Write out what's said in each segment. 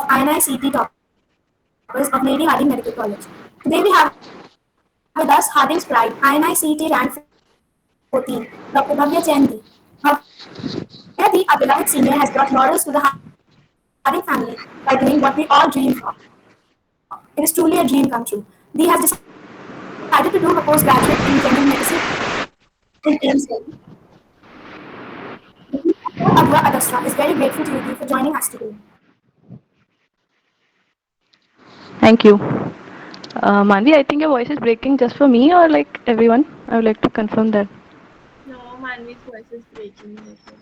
INI CT toppers of Lady Harding Medical College. Today we have with us Harding's pride, INI CT rank 14, Dr. Bhavya Jain. Bhavya Di, our beloved senior, has brought laurels to the Harding family by doing what we all dream for. It is truly a dream come true. Dee has decided to do her postgraduate in general medicine in AIMS Delhi. Dr. Adwa Agastya is very grateful to you, Dee, for joining us today. Thank you. Manvi, I think your voice is breaking just for me or like everyone. I would like to confirm that. No, Manvi's voice is breaking. Nitin.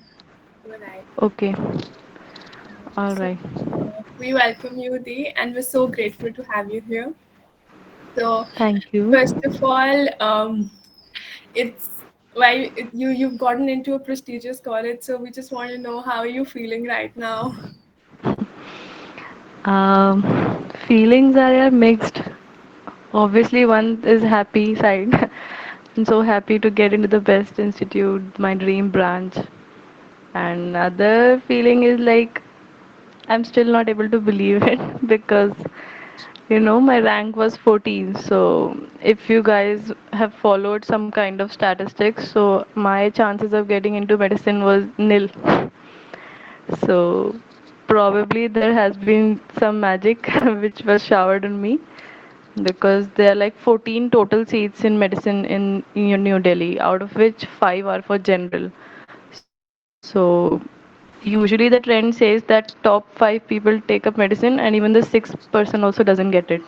You're right. Okay. All So right. we welcome you, Dee, and we're so grateful to have you here. So Thank you. first of all, it's why you've gotten into a prestigious college. So we just want to know how are you feeling right now. Feelings are yeah, mixed. Obviously, one is happy side. I'm so happy to get into the best institute, my dream branch. And other feeling is like I'm still not able to believe it because my rank was 14. So if you guys have followed some kind of statistics, so my chances of getting into medicine was nil. So probably there has been some magic which was showered on me because there are like 14 total seats in medicine in New Delhi, out of which 5 are for general. So usually the trend says that top 5 people take up medicine and even the sixth person also doesn't get it.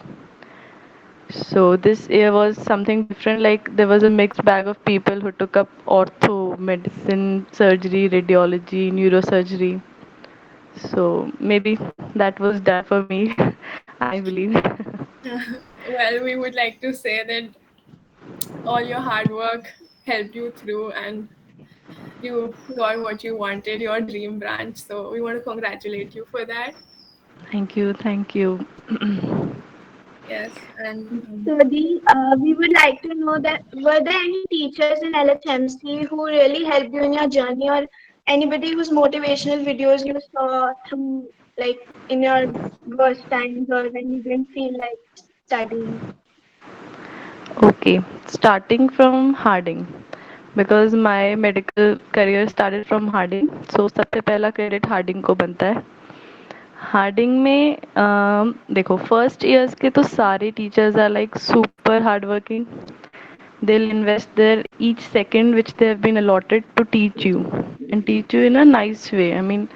So this year was something different. Like there was a mixed bag of people who took up ortho, medicine, surgery, radiology, neurosurgery. So maybe that was done for me, I believe. Well, we would like to say that all your hard work helped you through, and you got what you wanted, your dream branch. So we want to congratulate you for that. Thank you, thank you. Yes, and So, we would like to know that were there any teachers in LHMC who really helped you in your journey, or anybody whose motivational videos you saw through, like in your worst times or when you didn't feel like studying? Okay, starting from Harding because my medical career started from Harding. So सबसे पहला credit Harding को बनता है. Hardinge में देखो first years के तो सारे teachers are like super hard working. They'll invest their each second which they have been allotted to teach you and teach you in a nice way. I mean,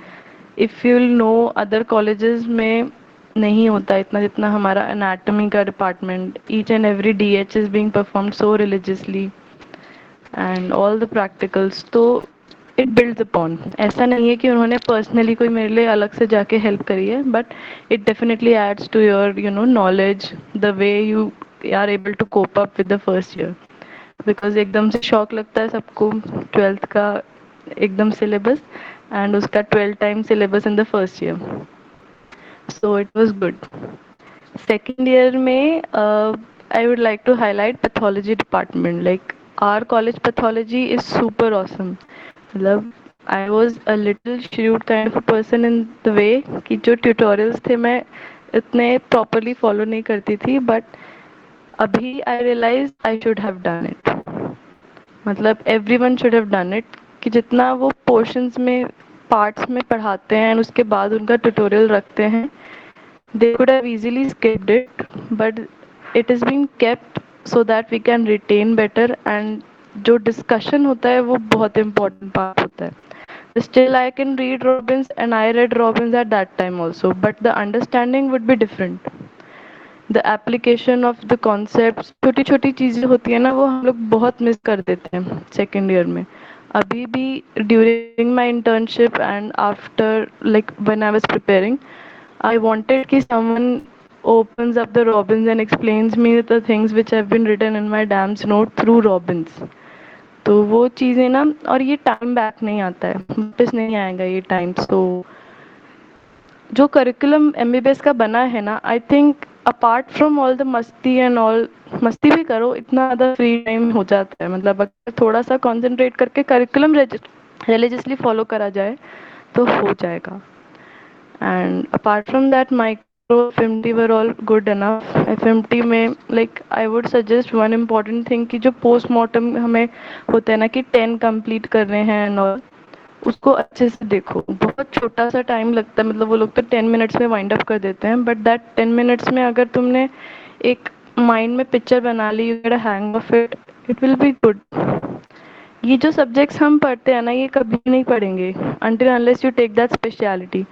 if you'll know other colleges में नहीं होता इतना जितना हमारा anatomy का department. Each and every DH is being performed so religiously and all the practicals. तो it builds upon. ऐसा नहीं है कि उन्होंने personally कोई मेरे लिए अलग से जाके help करी है, but it definitely adds to your knowledge, the way you are able to cope up with the first year. Because एकदम से शौक लगता है सबको ट्वेल्थ का एकदम सिलेबस एंड उसका 12 time syllabus in the first year. So it was good. Second year में I would like to highlight pathology department. Like our college pathology is super awesome. मतलब I was a little shrewd kind of a person in the way कि जो tutorials थे मैं इतने properly follow नहीं करती थी, बट अभी I realise I should have done it. मतलब everyone should have done it कि जितना वो पोर्शंस में पार्ट्स में पढ़ाते हैं and उसके बाद उनका ट्यूटोरियल रखते हैं, they could have easily skipped it, but it is being kept so that we can retain better. And जो discussion होता है वो बहुत important part होता है. Still I can read Robbins and I read Robbins at that time also, but the understanding would be different. The application of the concept, छोटी छोटी चीज़ें होती है ना वो हम लोग बहुत मिस कर देते हैं सेकेंड ईयर में. अभी भी during my internship and after like when I was preparing, I wanted कि someone opens up the Robbins and explains me the things which have been written in my DAMS note through Robbins. तो वो चीज़ें ना, और ये time back नहीं आता है, वापस नहीं आएगा ये टाइम. तो जो करिकुलम एमबीबीएस का बना है ना, I think apart from all the मस्ती एंड ऑल, मस्ती भी करो इतना ज़्यादा फ्री टाइम हो जाता है. मतलब अगर थोड़ा सा कॉन्सेंट्रेट करके करिकुलम रिलीजियसली फॉलो करा जाए तो हो जाएगा. And apart from that, micro FMT were all good enough. FMT में like I would suggest one important thing कि जो postmortem हमें होता है ना कि 10 complete कर रहे हैं and all, उसको अच्छे से देखो. बहुत छोटा सा टाइम लगता है, मतलब वो लोग तो 10 मिनट्स में वाइंड अप कर देते हैं, बट दैट 10 मिनट्स में अगर तुमने एक माइंड में पिक्चर बना ली, you get a hang of it, it will be good. ये जो सब्जेक्ट्स हम पढ़ते हैं ना, ये कभी नहीं पढ़ेंगे until unless you take that speciality.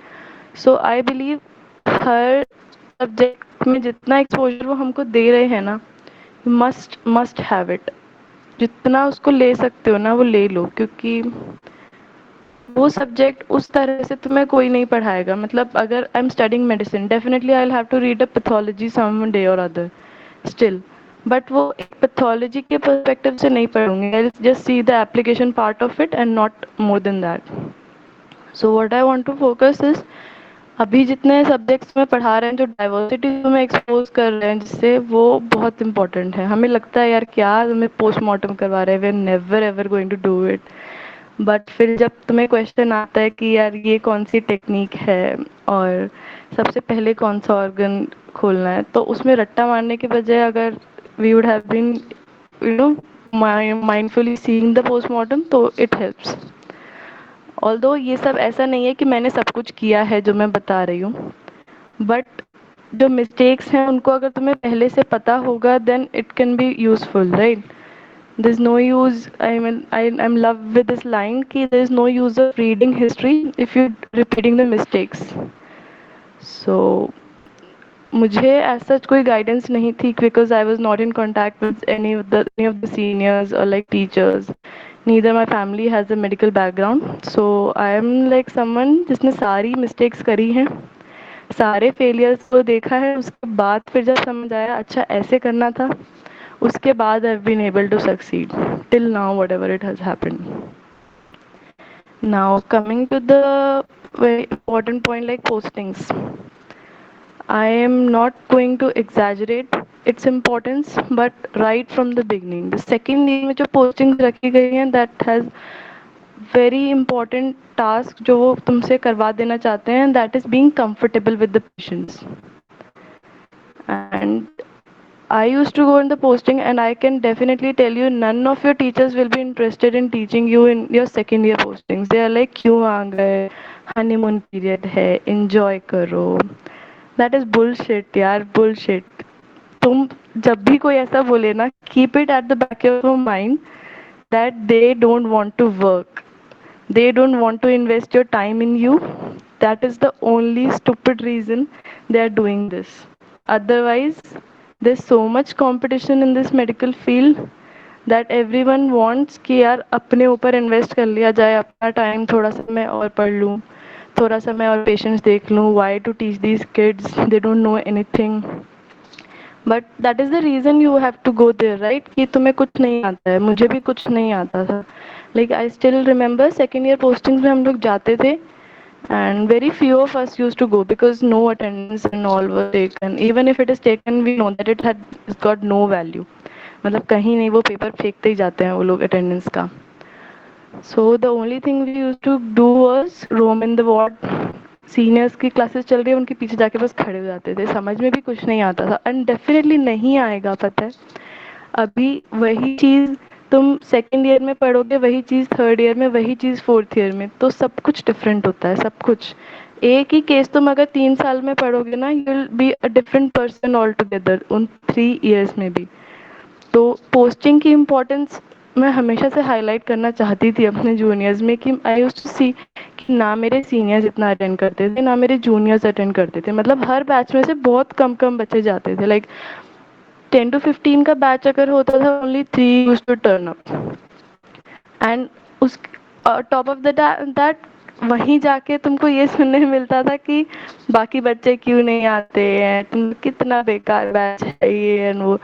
So I believe her subject में जितना एक्सपोजर वो हमको दे रहे हैं ना, मस्ट मस्ट हैव इट. जितना उसको ले सकते हो ना वो ले लो, क्योंकि वो सब्जेक्ट उस तरह से तुम्हें कोई नहीं पढ़ाएगा. मतलब अगर I am studying medicine, definitely I will have to read a pathology some day और अदर स्टिल, बट वो एक पैथोलॉजी के पर्सपेक्टिव से नहीं पढ़ूंगी. I just see the application part of it and not more than that. So what I want to focus is, अभी जितने subjects में पढ़ा रहे हैं, जो डाइवर्सिटी में एक्सपोज कर रहे हैं, जिससे वो बहुत इंपॉर्टेंट है. हमें लगता है यार क्या हमें पोस्टमार्टम करवा रहे हैं, we are never ever going to do it. But फिर जब तुम्हें क्वेश्चन आता है कि यार ये कौन सी टेक्निक है और सबसे पहले कौन सा ऑर्गन खोलना है, तो उसमें रट्टा मारने के बजाय अगर we would have been you know mindfully seeing the postmortem, तो इट हेल्प्स. ऑल्दो ये सब ऐसा नहीं है कि मैंने सब कुछ किया है जो मैं बता रही हूँ, बट जो मिस्टेक्स हैं उनको अगर तुम्हें पहले से पता होगा, then it can be useful, right. There's no use, I mean, I'm love with this line कि there's no use of reading history if you're repeating the mistakes. So मुझे ऐसा कोई गाइडेंस नहीं थी, because I was not in contact with any of the seniors or like teachers. Neither my family has a medical background, so I am like someone जिसने सारी mistakes करी हैं, सारे failures को देखा है. उसके बाद फिर जब समझ आया अच्छा ऐसे करना था, उसके बाद I've been able to succeed till now whatever it has happened. Now coming to the very important point like postings, I am not going to exaggerate its importance, but right from the beginning, the second year में जो postings रखी गई हैं, that has very important task जो वो तुमसे करवा देना चाहते हैं, that is being comfortable with the patients. And I used to go in the posting, and I can definitely tell you none of your teachers will be interested in teaching you in your second year postings. They are like क्यों आ गए, honeymoon period है, enjoy करो. That is bullshit यार, bullshit. तुम जब भी कोई ऐसा बोले ना, keep it at the back of your mind that they don't want to work. They don't want to invest your time in you. That is the only stupid reason they are doing this. Otherwise, there's so much competition in this medical field that everyone wants कि यार अपने ऊपर invest कर लिया जाए अपना time, थोड़ा सा मैं और पढ़ लूँ, थोड़ा सा मैं और पेशेंट्स देख लूँ. Why to teach these kids? They don't know anything. But that is the reason you have to go there, right, कि तुम्हें कुछ नहीं आता है. मुझे भी कुछ नहीं आता था. Like I still remember second year postings में हम लोग जाते थे, and very few of us used to go because no attendance and all were taken. Even if it is taken, we know that it's got no value. मतलब कहीं नहीं, वो paper फेंकते ही जाते हैं वो लोग अटेंडेंस का. So the only thing we used to do was roam in the ward. Seniors की क्लासेस चल रही है, उनके पीछे जाके बस खड़े हो जाते थे. समझ में भी कुछ नहीं आता था, एंड डेफिनेटली नहीं आएगा, पता है. अभी वही चीज़ तुम सेकेंड ईयर में पढ़ोगे, वही चीज़ थर्ड ईयर में, वही चीज़ फोर्थ ईयर में, तो सब कुछ डिफरेंट होता है. सब कुछ एक ही केस तुम अगर 3 साल में पढ़ोगे ना, you will be a different person all together उन 3 ईयर्स में भी. तो पोस्टिंग की इम्पोर्टेंस मैं हमेशा से हाईलाइट करना चाहती थी अपने जूनियर्स में कि आई यूज्ड टू सी कि ना मेरे सीनियर्स इतना अटेंड करते थे, ना मेरे जूनियर्स अटेंड करते थे. मतलब हर बैच में से बहुत कम कम बच्चे जाते थे. लाइक 10 to 15 का बैच अगर होता था, only 3 used to turn up. And उस टॉप ऑफ द दैट वहीं जाके तुमको ये सुनने में मिलता था कि बाकी बच्चे क्यों नहीं आते हैं, तुम कितना बेकार बैच है ये एंड वो.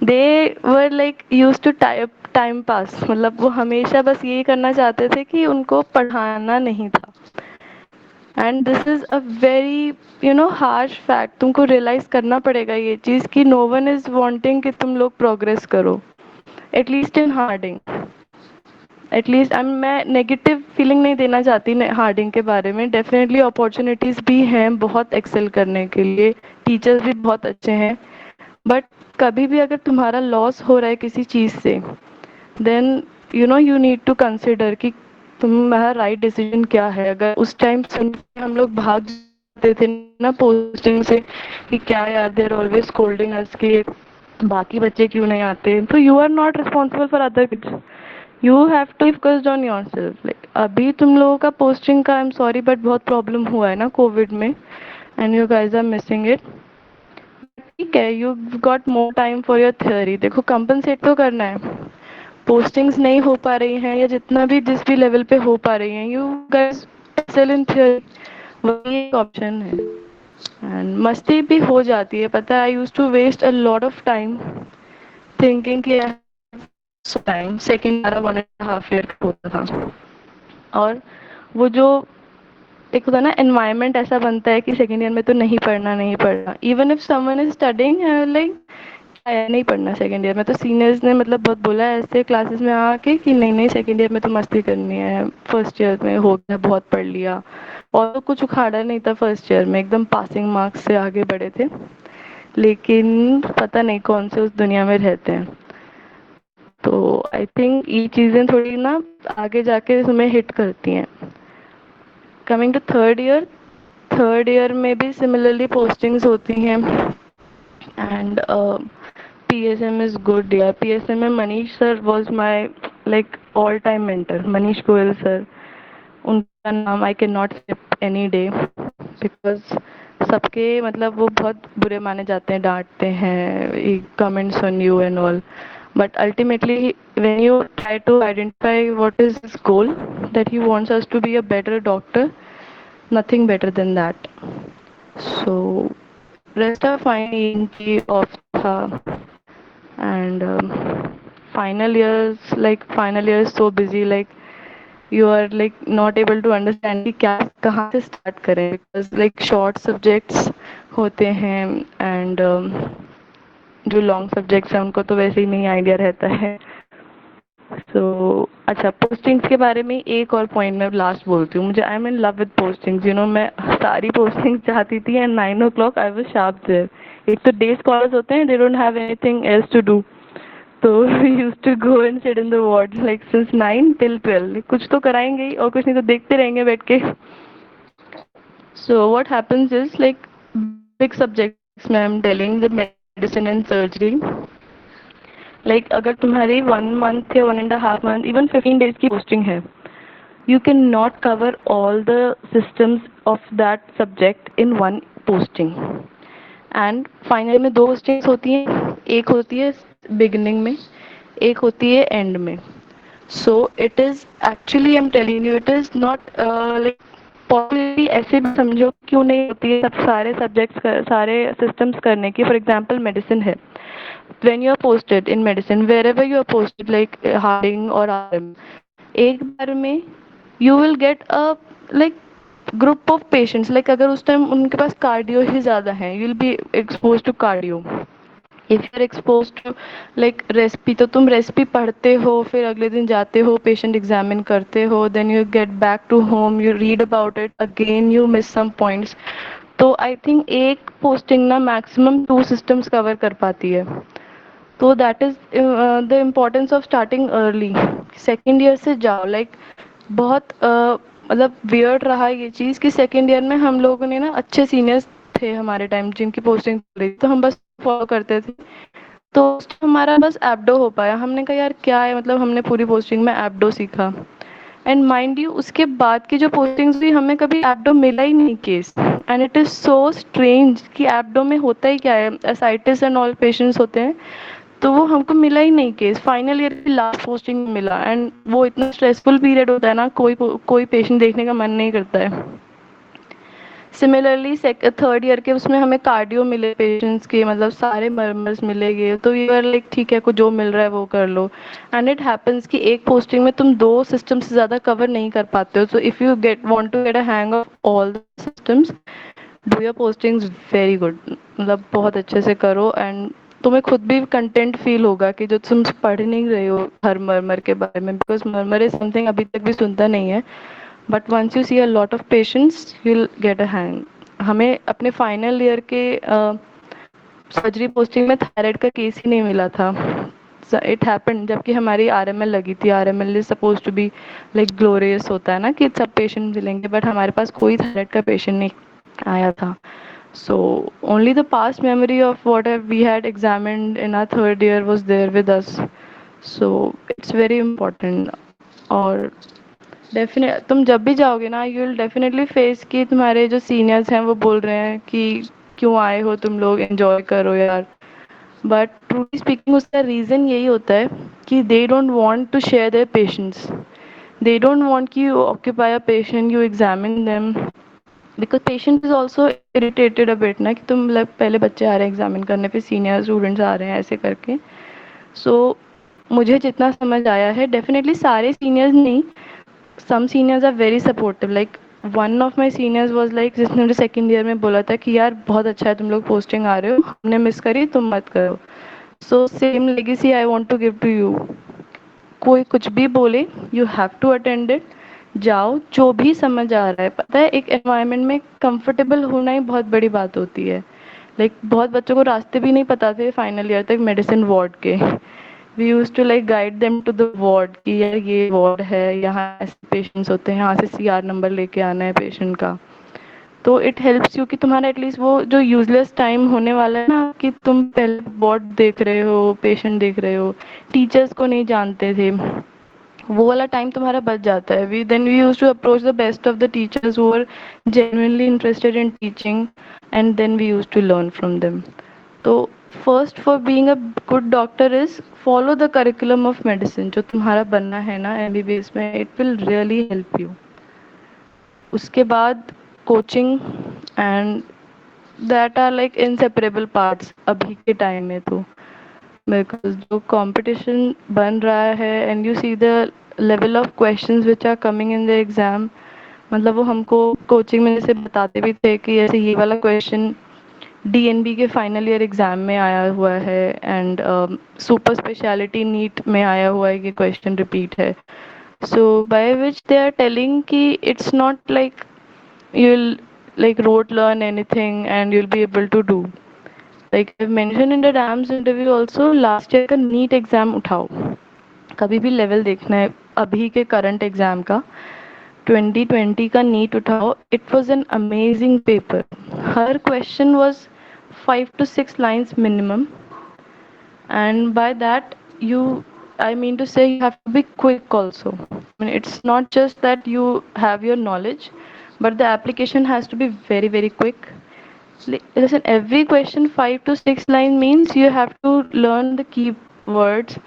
They were like used to time pass. मतलब वो हमेशा बस यही करना चाहते थे कि उनको पढ़ाना नहीं था. And this is a very harsh fact. तुमको रियलाइज़ करना पड़ेगा ये चीज़ कि नो वन इज़ वांटिंग कि तुम लोग प्रोग्रेस करो, एटलीस्ट इन हार्डिंग. एटलीस्ट मैं नेगेटिव फीलिंग नहीं देना चाहती हार्डिंग के बारे में। डेफिनेटली अपॉर्चुनिटीज़ भी हैं बहुत एक्सेल करने के लिए, टीचर्स भी बहुत अच्छे हैं, बट कभी भी अगर तुम्हारा लॉस हो रहा है किसी चीज़ से, then you need to consider कि तुम्हारा राइट डिसीजन क्या है। अगर उस टाइम सुन के हम लोग भाग जाते थे ना पोस्टिंग से कि क्या यार, देर ऑलवेज स्कोल्डिंग अस कि बाकी बच्चे क्यों नहीं आते, तो you are not responsible for other kids, you have to focused on yourself. Like अभी तुम लोगों का पोस्टिंग का, आई एम सॉरी बट बहुत प्रॉब्लम हुआ है ना कोविड में, and you guys are missing it. ठीक है, you got more time for your theory. देखो कंपनसेट तो करना है, पोस्टिंग्स नहीं हो पा रही हैं या जितना भी जिस भी लेवल पे हो पा रही हैं, you guys excel in theory, वही एक ऑप्शन है। एंड मस्ती भी हो जाती है, पता है। I use to waste a lot of time thinking कि टाइम सेकेंड 1.5 ईयर का होता था, और वो जो एक होता है ना एनवायरनमेंट ऐसा बनता है कि सेकेंड ईयर में तो नहीं पढ़ना, नहीं पढ़ना। Even if someone is studying, like नहीं पढ़ना सेकेंड ईयर में। तो सीनियर्स ने मतलब बहुत बोला है ऐसे क्लासेस में आके कि नहीं नहीं सेकेंड ईयर में तो मस्ती करनी है, फर्स्ट ईयर में हो गया बहुत पढ़ लिया। और तो कुछ उखाड़ा नहीं था फर्स्ट ईयर में, एकदम पासिंग मार्क्स से आगे बढ़े थे, लेकिन पता नहीं कौन से उस दुनिया में रहते हैं। तो आई थिंक ये चीज़ें थोड़ी ना आगे जाके तुम्हें हिट करती हैं। कमिंग टू थर्ड ईयर में भी सिमिलरली पोस्टिंग्स होती हैं, एंड PSM इज गुड यार। PSM में Manish sir was my like all time mentor, Manish Goyal sir, उनका नाम I can not skip any day, because सबके मतलब वो बहुत बुरे माने जाते हैं, डांटते हैं, comments on you and all, but ultimately when you try to identify what is his goal, that he wants us to be a better doctor, nothing better than that. So rest are fine, ENT off tha, and final year is so busy, like you are like not able to understand कि क्या कहाँ से start करें, because like short subjects होते हैं, and जो long subjects हैं उनको तो वैसे ही नहीं आइडिया रहता है। सो अच्छा, पोस्टिंग्स के बारे में एक और पॉइंट मैं लास्ट बोलती हूँ। मुझे I am in love with postings, मैं सारी पोस्टिंग चाहती थी, and 9 o'clock I was sharp there. एक तो डे स्कॉलर्स होते हैं, they don't have anything else to do, तो use to go and sit in the ward like since 9 till 12, कुछ तो कराएंगे ही, और कुछ नहीं तो देखते रहेंगे बैठ के। So what happens is like big subjects में I am telling the medicine and surgery, like अगर तुम्हारी 1 month या 1.5 month, इवन 15 days की पोस्टिंग है, you can not cover all the systems of that subject in one posting. And final में 2 postings होती हैं, एक होती है बिगिनिंग में, एक होती है एंड में। So it is actually I am telling you, it is not like possibility ऐसे भी समझो क्यों नहीं होती है सब सारे सब्जेक्ट्स सारे सिस्टम्स करने की। फॉर एग्जाम्पल मेडिसिन है, when you are posted in medicine, wherever you are posted like Harding or RM, एक बार में you will get a like group of patients, like अगर उस टाइम उनके पास कार्डियो ही ज़्यादा है, you will be exposed to cardio. if you are exposed to like रेस्पी, तो तुम रेस्पी पढ़ते हो, फिर अगले दिन जाते हो पेशेंट एग्जामिन करते हो, then you get back to home, you read about it again, you miss some points. तो आई थिंक एक पोस्टिंग ना मैक्सिमम 2 सिस्टम्स कवर कर पाती है। तो that is the importance of starting early. Second year से जाओ, लाइक बहुत मतलब वियर्ड रहा ये चीज़ कि सेकेंड ईयर में हम लोगों ने ना, अच्छे सीनियर्स थे हमारे टाइम जिनकी पोस्टिंग चल रही थी, तो हम बस फॉलो करते थे। तो हमारा बस एप्डो हो पाया, हमने कहा यार क्या है, मतलब हमने पूरी पोस्टिंग में एप्डो सीखा। एंड माइंड यू उसके बाद की जो पोस्टिंग्स हुई, हमें कभी एप्डो मिला ही नहीं case, and it is so strange कि एप्डो में होता ही क्या है, एसाइटिस एंड ऑल पेशेंट्स होते हैं, तो वो हमको मिला ही नहीं केस। फाइनल ईयर की लास्ट पोस्टिंग मिला, एंड वो इतना स्ट्रेसफुल पीरियड होता है ना, कोई पेशेंट देखने का मन नहीं करता है। सिमिलरली थर्ड ईयर के उसमें हमें कार्डियो मिले पेशेंट्स के, मतलब सारे मर्मर्स मिलेंगे, तो यू आर लाइक ठीक है, कुछ जो मिल रहा है वो कर लो। एंड इट हैपन्स कि एक पोस्टिंग में तुम 2 सिस्टम से ज़्यादा कवर नहीं कर पाते हो। So if you want to get a hang of all the systems, do your postings very good, मतलब बहुत अच्छे से करो, एंड तुम्हें खुद भी कंटेंट फील होगा कि जो तुम पढ़ नहीं रहे हो हर मरमर के बारे में, बिकॉज मरमर इज समथिंग अभी तक भी सुनता नहीं है, but once you see a lot of patients you will get a hang. हमें अपने फाइनल ईयर के सर्जरी पोस्टिंग में थायराइड का केस ही नहीं मिला था। इट हैपेंड जबकि हमारी आरएमएल लगी थी। RML is suppose to be like glorious होता है ना कि सब पेशेंट मिलेंगे, बट हमारे पास कोई थायराइड का पेशेंट नहीं आया था। So only the past memory of what we had examined in our third year was there with us. So it's very important. और डेफिनेट तुम जब भी जाओगे ना यू विल डेफिनेटली फेस कि तुम्हारे जो सीनियर्स हैं वो बोल रहे हैं कि क्यों आए हो तुम लोग, एंजॉय करो यार। बट ट्रूली स्पीकिंग उसका रीज़न यही होता है कि they don't want to share their patients, they don't want कि you occupy a patient, you examine them, because patient is also irritated a bit ना कि तुम मतलब पहले बच्चे आ रहे हैं एग्जामिन करने, फिर सीनियर स्टूडेंट्स आ रहे हैं ऐसे करके। सो मुझे जितना समझ आया है, डेफिनेटली सारे सीनियर्स नहीं, some seniors are very supportive. Like one of my seniors was like जिसने मुझे सेकेंड ईयर में बोला था कि यार बहुत अच्छा है तुम लोग पोस्टिंग आ रहे हो, हमने मिस करी तुम मत करो। So same legacy I want to give to you. कोई कुछ भी बोले you have to attend it, जाओ, जो भी समझ आ रहा है। पता है एक एनवायरनमेंट में कंफर्टेबल होना ही बहुत बड़ी बात होती है। लाइक बहुत बच्चों को रास्ते भी नहीं पता थे फाइनल ईयर तक मेडिसिन वार्ड के। We use to like guide them to the ward कि यार ये वार्ड है, यहाँ ऐसे पेशेंट्स होते हैं, यहाँ से सीआर नंबर लेके आना है पेशेंट का। तो इट हेल्प्स यू कि तुम्हारा एटलीस्ट वो जो यूजलेस टाइम होने वाला है ना कि तुम पहले वार्ड देख रहे हो, पेशेंट देख रहे हो, टीचर्स को नहीं जानते थे, वो वाला टाइम तुम्हारा बच जाता है। We use to approach the best of the teachers who are genuinely interested in teaching, and then we use to learn from them. तो first for being a good doctor is follow the curriculum of medicine. जो तुम्हारा बनना है ना MBBS में, it will really help you. उसके बाद coaching and that are like inseparable parts अभी के टाइम में। तो बिकॉज जो कंपटीशन बन रहा है and you see the level of questions which are coming in the exam, मतलब वो हमको कोचिंग में जैसे बताते भी थे कि ऐसे ये वाला क्वेश्चन डीएनबी के फाइनल ईयर एग्जाम में आया हुआ है, एंड सुपर स्पेशलिटी नीट में आया हुआ है कि क्वेश्चन रिपीट है। So by which they are telling कि it's not like you'll like rote learn anything and you'll be able to do. Like I've mentioned in the DAMS interview also, last year का NEET exam उठाओ, कभी भी level देखना है अभी के current exam का। 2020 का नीट उठाओ, it was an amazing paper. Her question was 5 to 6 lines minimum, and by that you, I mean to say, you have to be quick also. I mean it's not just that you have your knowledge, but the application has to be very very quick. Listen, every question 5 to 6 line means you have to learn the key words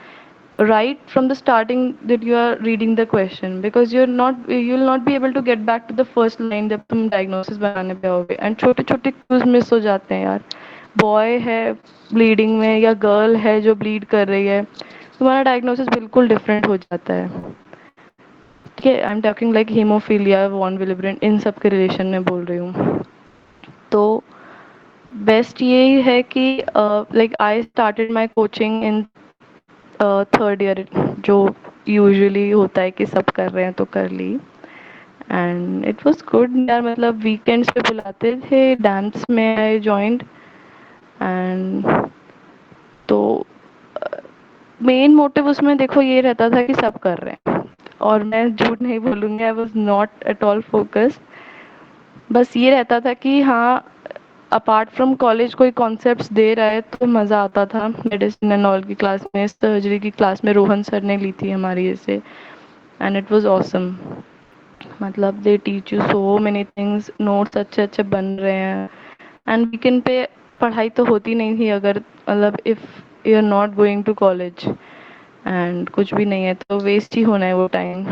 right from the starting that you are reading the question, because you will not be able to get back to the first line जब तुम diagnosis बनाने पे आओगे। and छोटे छोटे clues miss हो जाते हैं यार। बॉय है ब्लीडिंग में या गर्ल है जो ब्लीड कर रही है, तुम्हारा डायग्नोसिस बिल्कुल डिफरेंट हो जाता है। ठीक है, I am talking like hemophilia, von Willebrand, इन सब के रिलेशन में बोल रही हूँ। तो बेस्ट यही है कि like I started my coaching in third year, जो यूजुअली होता है कि सब कर रहे हैं तो कर ली। एंड इट वॉज गुड यार, मतलब वीकेंड्स पे बुलाते थे डांस में, आई जॉइंड। एंड तो मेन मोटिव उसमें देखो ये रहता था कि सब कर रहे हैं, और मैं झूठ नहीं बोलूँगी, I was not at all focus. बस ये रहता था कि हाँ अपार्ट फ्रॉम कॉलेज कोई कॉन्सेप्ट्स दे रहा है तो मज़ा आता था। मेडिसिन एंड ऑल की क्लास में, सर्जरी की क्लास में रोहन सर ने ली थी हमारी ऐसे, एंड इट वाज ऑसम। मतलब they teach you so many things, notes अच्छे अच्छे बन रहे हैं। एंड वीकेंड पे पढ़ाई तो होती नहीं थी, अगर मतलब if you are not going to college and कुछ भी नहीं है तो वेस्ट ही होना है वो टाइम।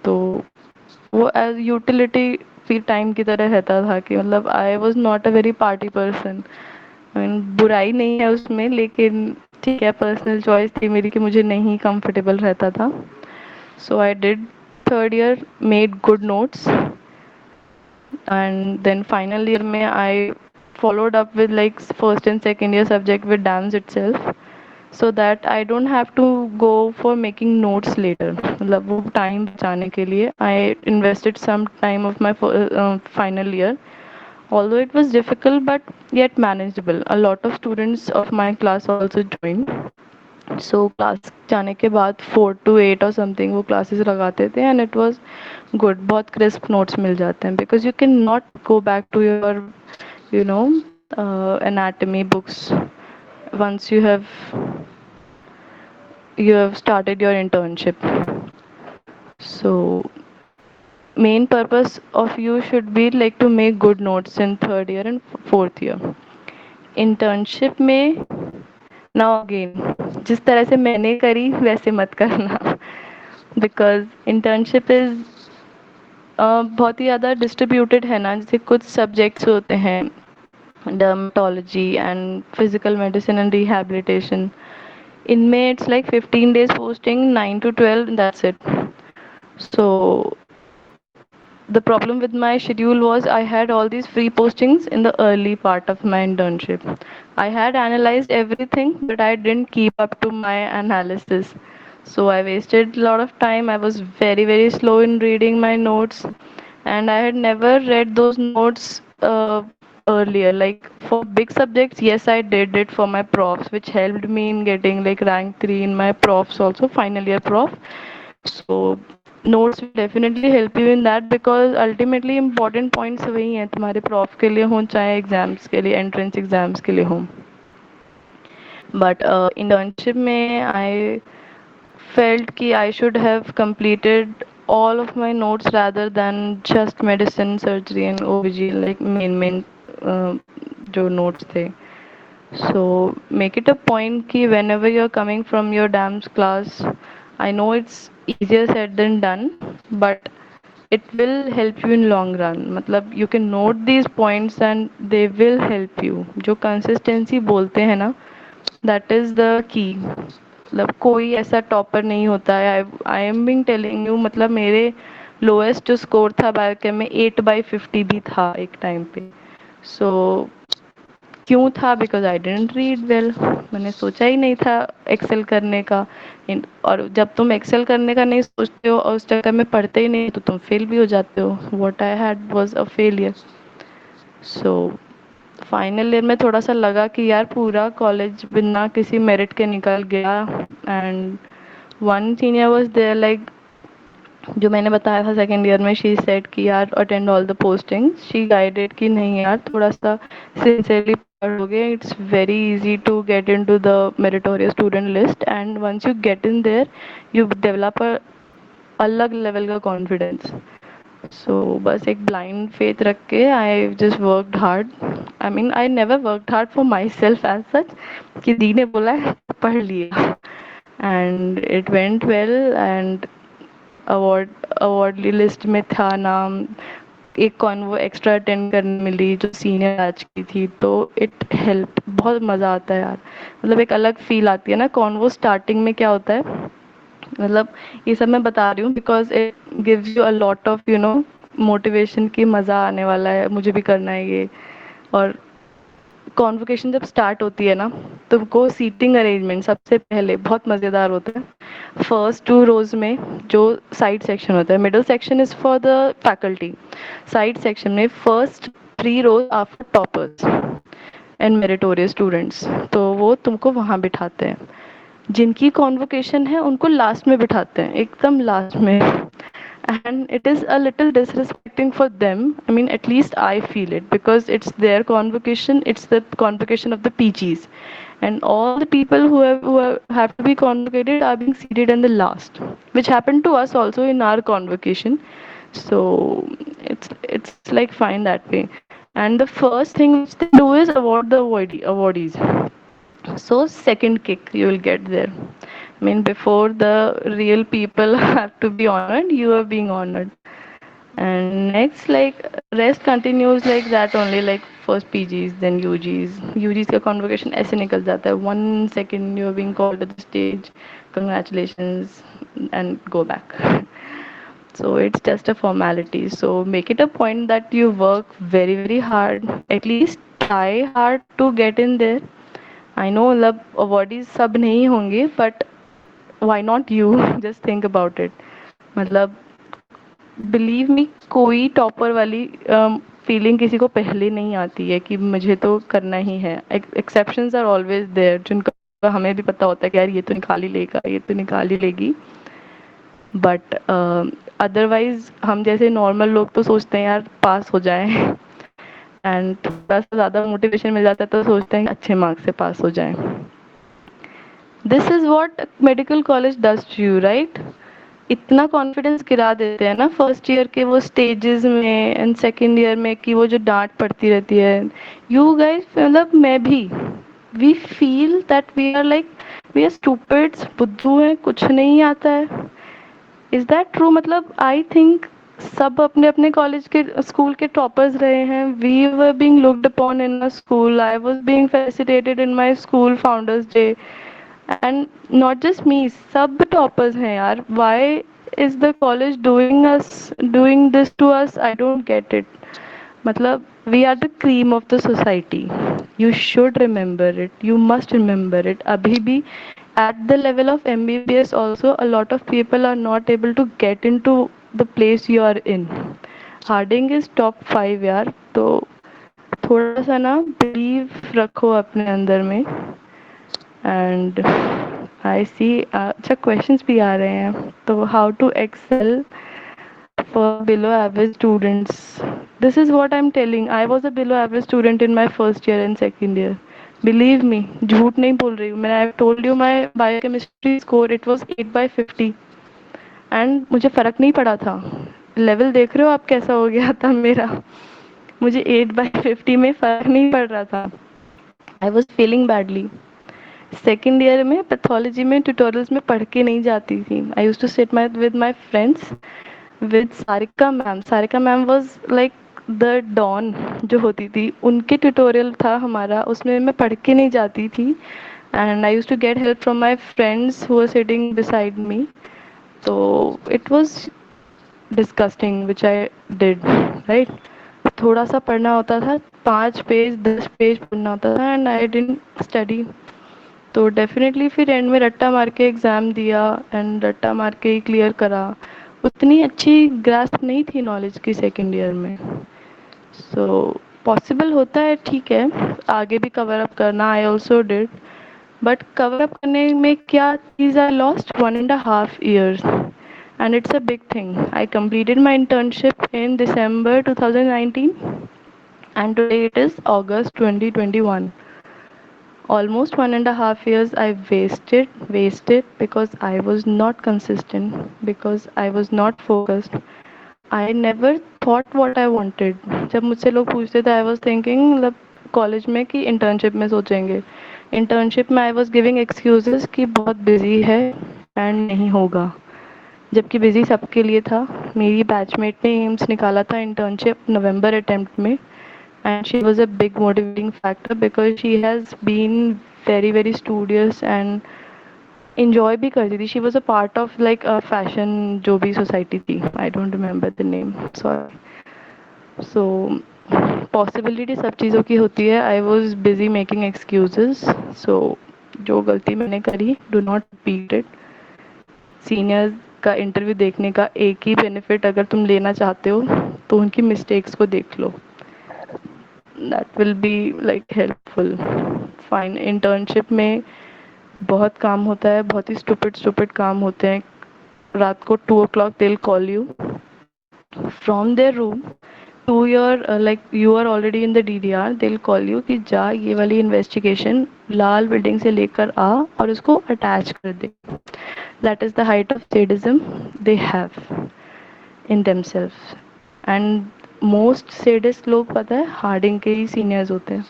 तो वो एज यूटिलिटी फ्री टाइम की तरह रहता था कि मतलब I was not a very party person. I mean बुराई नहीं है उसमें, लेकिन ठीक है पर्सनल चॉइस थी मेरी कि मुझे नहीं कंफर्टेबल रहता था। So I did third year, made good notes, and then final year में I followed up with like first and second year subject with dance itself, so that I don't have to go for making notes later. मतलब वो time बचाने के लिए I invested some time of my final year. Although it was difficult but yet manageable. A lot of students of my class also joined. So class जाने के बाद 4 to 8 or something वो classes लगाते थे and it was good. बहुत crisp notes मिल जाते हैं because you cannot go back to your you know anatomy books once you have started your internship. So main purpose of you should be like to make good notes in third year and fourth year. Internship में now again जिस तरह से मैंने करी वैसे मत करना because internship is बहुत ही ज़्यादा डिस्ट्रीब्यूटेड है ना, जैसे कुछ सब्जेक्ट्स होते हैं dermatology and physical medicine and rehabilitation, इनमें it's like 15 days posting 9 to 12 that's it. So the problem with my schedule was I had all these free postings in the early part of my internship. I had analyzed everything but I didn't keep up to my analysis, so I wasted a lot of time. I was very slow in reading my notes, and I had never read those notes earlier. Like for big subjects, yes, I did it for my profs, which helped me in getting like rank 3 in my profs also, final year prof. So notes will definitely help you in that because ultimately important points वही हैं तुम्हारे prof के लिए हों चाहे exams के लिए entrance exams के लिए हों. But internship में I felt कि I should have completed all of my notes rather than just medicine, surgery and OBG like main जो notes थे. So make it a point कि whenever you're coming from your DAMS class, I know it's easier said than done, but it will help you in long run. मतलब you can note these points and they will help you. जो consistency बोलते हैं ना, that is the key. मतलब कोई ऐसा topper नहीं होता है. I am being telling you, मतलब मेरे लोएस्ट जो स्कोर था बायोकेम में 8/50 भी था एक टाइम पे. सो क्यों था? Because I didn't read well. मैंने सोचा ही नहीं था एक्सेल करने का. और जब तुम एक्सेल करने का नहीं सोचते हो और उस चक्कर में पढ़ते ही नहीं तो तुम फेल भी हो जाते हो. What I had was a failure. So final year में थोड़ा सा लगा कि यार पूरा कॉलेज बिना किसी मेरिट के निकल गया. And one senior was there like जो मैंने बताया था सेकेंड ईयर में, शी सेड कि यार attend all the postings. She guided कि नहीं यार थोड़ा सा सिंसियरली पढ़ोगे, it's very easy to get in to the meritorious student list and once you get in there you develop a अलग लेवल का कॉन्फिडेंस. सो बस एक ब्लाइंड फेथ रख के I just worked hard. I mean I never worked hard for myself as such कि दी ने बोला है पढ़ लिया and it went well. And awardee list में था नाम. एक कॉन्वो एक्स्ट्रा अटेंड करने मिली जो सीनियर बैच की थी, तो इट हेल्प. बहुत मज़ा आता है यार, मतलब एक अलग फील आती है ना. कॉन्वो स्टार्टिंग में क्या होता है, मतलब ये सब मैं बता रही हूँ because it gives you a lot of motivation की मज़ा आने वाला है, मुझे भी करना है ये. और कॉन्वोकेशन जब स्टार्ट होती है ना, तुमको सीटिंग अरेंजमेंट सबसे पहले बहुत मज़ेदार होता है. फर्स्ट 2 rows में जो साइड सेक्शन होता है, middle section is for the faculty. Side section में first 3 rows are for toppers and meritorious students. तो वो तुमको वहाँ बिठाते हैं. जिनकी कॉन्वोकेशन है उनको लास्ट में बिठाते हैं, एकदम लास्ट में. And it is a little disrespecting for them. I mean, at least I feel it because it's their convocation. It's the convocation of the PGs, and all the people who have to be convocated are being seated in the last, which happened to us also in our convocation. So it's like fine that way. And the first thing which they do is award the awardees. So second kick you will get there. I mean, before the real people have to be honored, you are being honored. And next, like rest continues like that only, like first PGs, then UGs. UGs का convocation ऐसे निकल जाता है. 1 second you are being called to the stage. Congratulations, and go back. So it's just a formality. So make it a point that you work very hard, at least try hard to get in there. I know मतलब awardees सब नहीं होंगे, but why not you? Just think about it. मतलब believe me, कोई topper वाली feeling किसी को पहले नहीं आती है कि मुझे तो करना ही है. एक्सेप्शंस आर ऑलवेज देयर, जिनका हमें भी पता होता है कि यार ये तो निकाल ही लेगा, ये तो निकाल ही लेगी. बट अदरवाइज हम जैसे नॉर्मल लोग तो सोचते हैं यार पास हो जाए, एंड थोड़ा सा ज़्यादा मोटिवेशन मिल जाता है तो सोचते हैं अच्छे मार्क्स से पास हो जाए. This is what medical college does to you, right? इतना कॉन्फिडेंस गिरा देते हैं ना फर्स्ट ईयर के वो स्टेजेस में एंड सेकेंड ईयर में, कि वो जो डांट पड़ती रहती है. यू गाइस, मतलब मैं भी, we feel that we are like, we are stupids, बुद्धू हैं, कुछ नहीं आता है. Is that true? मतलब आई थिंक सब अपने अपने कॉलेज के स्कूल के टॉपर्स रहे हैं. We were being looked upon in a school. I was being felicitated in my school founders day, and not just me, सब टॉपर्स हैं यार. Why is the college doing this to us? I don't get it. मतलब we are the cream of the society. You should remember it, you must remember it. अभी भी at the level of MBBS also, a lot of people are not able to get into the place you are in. Harding is top 5 यार. तो थोड़ा सा ना believe रखो अपने अंदर में. एंड आई सी अच्छा क्वेश्चंस भी आ रहे हैं. तो how to excel for below average students? This is what I'm telling. I was a below average student in my first year and second year. Believe me, झूठ नहीं बोल रही हूँ मैं. I told you my biochemistry score, it was 8/50, and मुझे फ़र्क नहीं पड़ा था. लेवल देख रहे हो आप कैसा हो गया था मेरा? मुझे 8/50 में फ़र्क नहीं पड़ रहा था. I was feeling badly. Second year में पैथोलॉजी में ट्यूटोरियल्स में पढ़ के नहीं जाती थी. I use to sit with my friends, with Sarika ma'am. Sarika ma'am was like the don जो होती थी. उनके ट्यूटोरियल था हमारा, उसमें मैं पढ़ के नहीं जाती थी. And I use to get help from my friends who were sitting beside me. तो it was disgusting which I did, right? थोड़ा सा पढ़ना होता था, 5 पेज 10 पेज पढ़ना होता था, एंड आई डिडंट स्टडी. तो डेफिनेटली फिर एंड में रट्टा मार के एग्ज़ाम दिया, एंड रट्टा मार के ही क्लियर करा. उतनी अच्छी ग्रास्प नहीं थी नॉलेज की सेकेंड ईयर में. सो पॉसिबल होता है, ठीक है, आगे भी कवर अप करना. I also did, but cover up करने में क्या चीज़ I lost 1.5 years, and it's a big thing. I completed my internship in December 2019, and today it is August 2021. Almost 1.5 years I wasted because I was not consistent, because I was not focused. I never thought what I wanted. जब मुझसे लोग पूछते थे, I was thinking मतलब college में कि internship में सोचेंगे. इंटर्नशिप में I was giving excuses कि बहुत बिजी है एंड नहीं होगा, जबकि बिजी सबके लिए था. मेरी बैचमेट ने एम्स निकाला था इंटर्नशिप नवंबर अटेम्प्ट में, and she was a big motivating factor because she has been very studious and enjoy भी करती थी. She was a part of like a fashion जो भी society थी, I don't remember the name, sorry. So possibility सब चीज़ों की होती है. I was busy making excuses. So जो गलती मैंने करी, do not repeat it. Seniors का इंटरव्यू देखने का एक ही बेनिफिट अगर तुम लेना चाहते हो तो उनकी मिस्टेक्स को देख लो. That will be like helpful. Fine. Internship में बहुत काम होता है, बहुत ही स्टूपिड काम होते हैं. रात को 2 o'clock they'll call you from their room to your like you are already in the DDR. they'll call you कि जा ये वाली इन्वेस्टिगेशन लाल बिल्डिंग से लेकर आ और उसको अटैच कर दे. That is the height of sadism they have in themselves. And most sadist लोग पता है हार्डिंग के ही सीनियर्स होते हैं.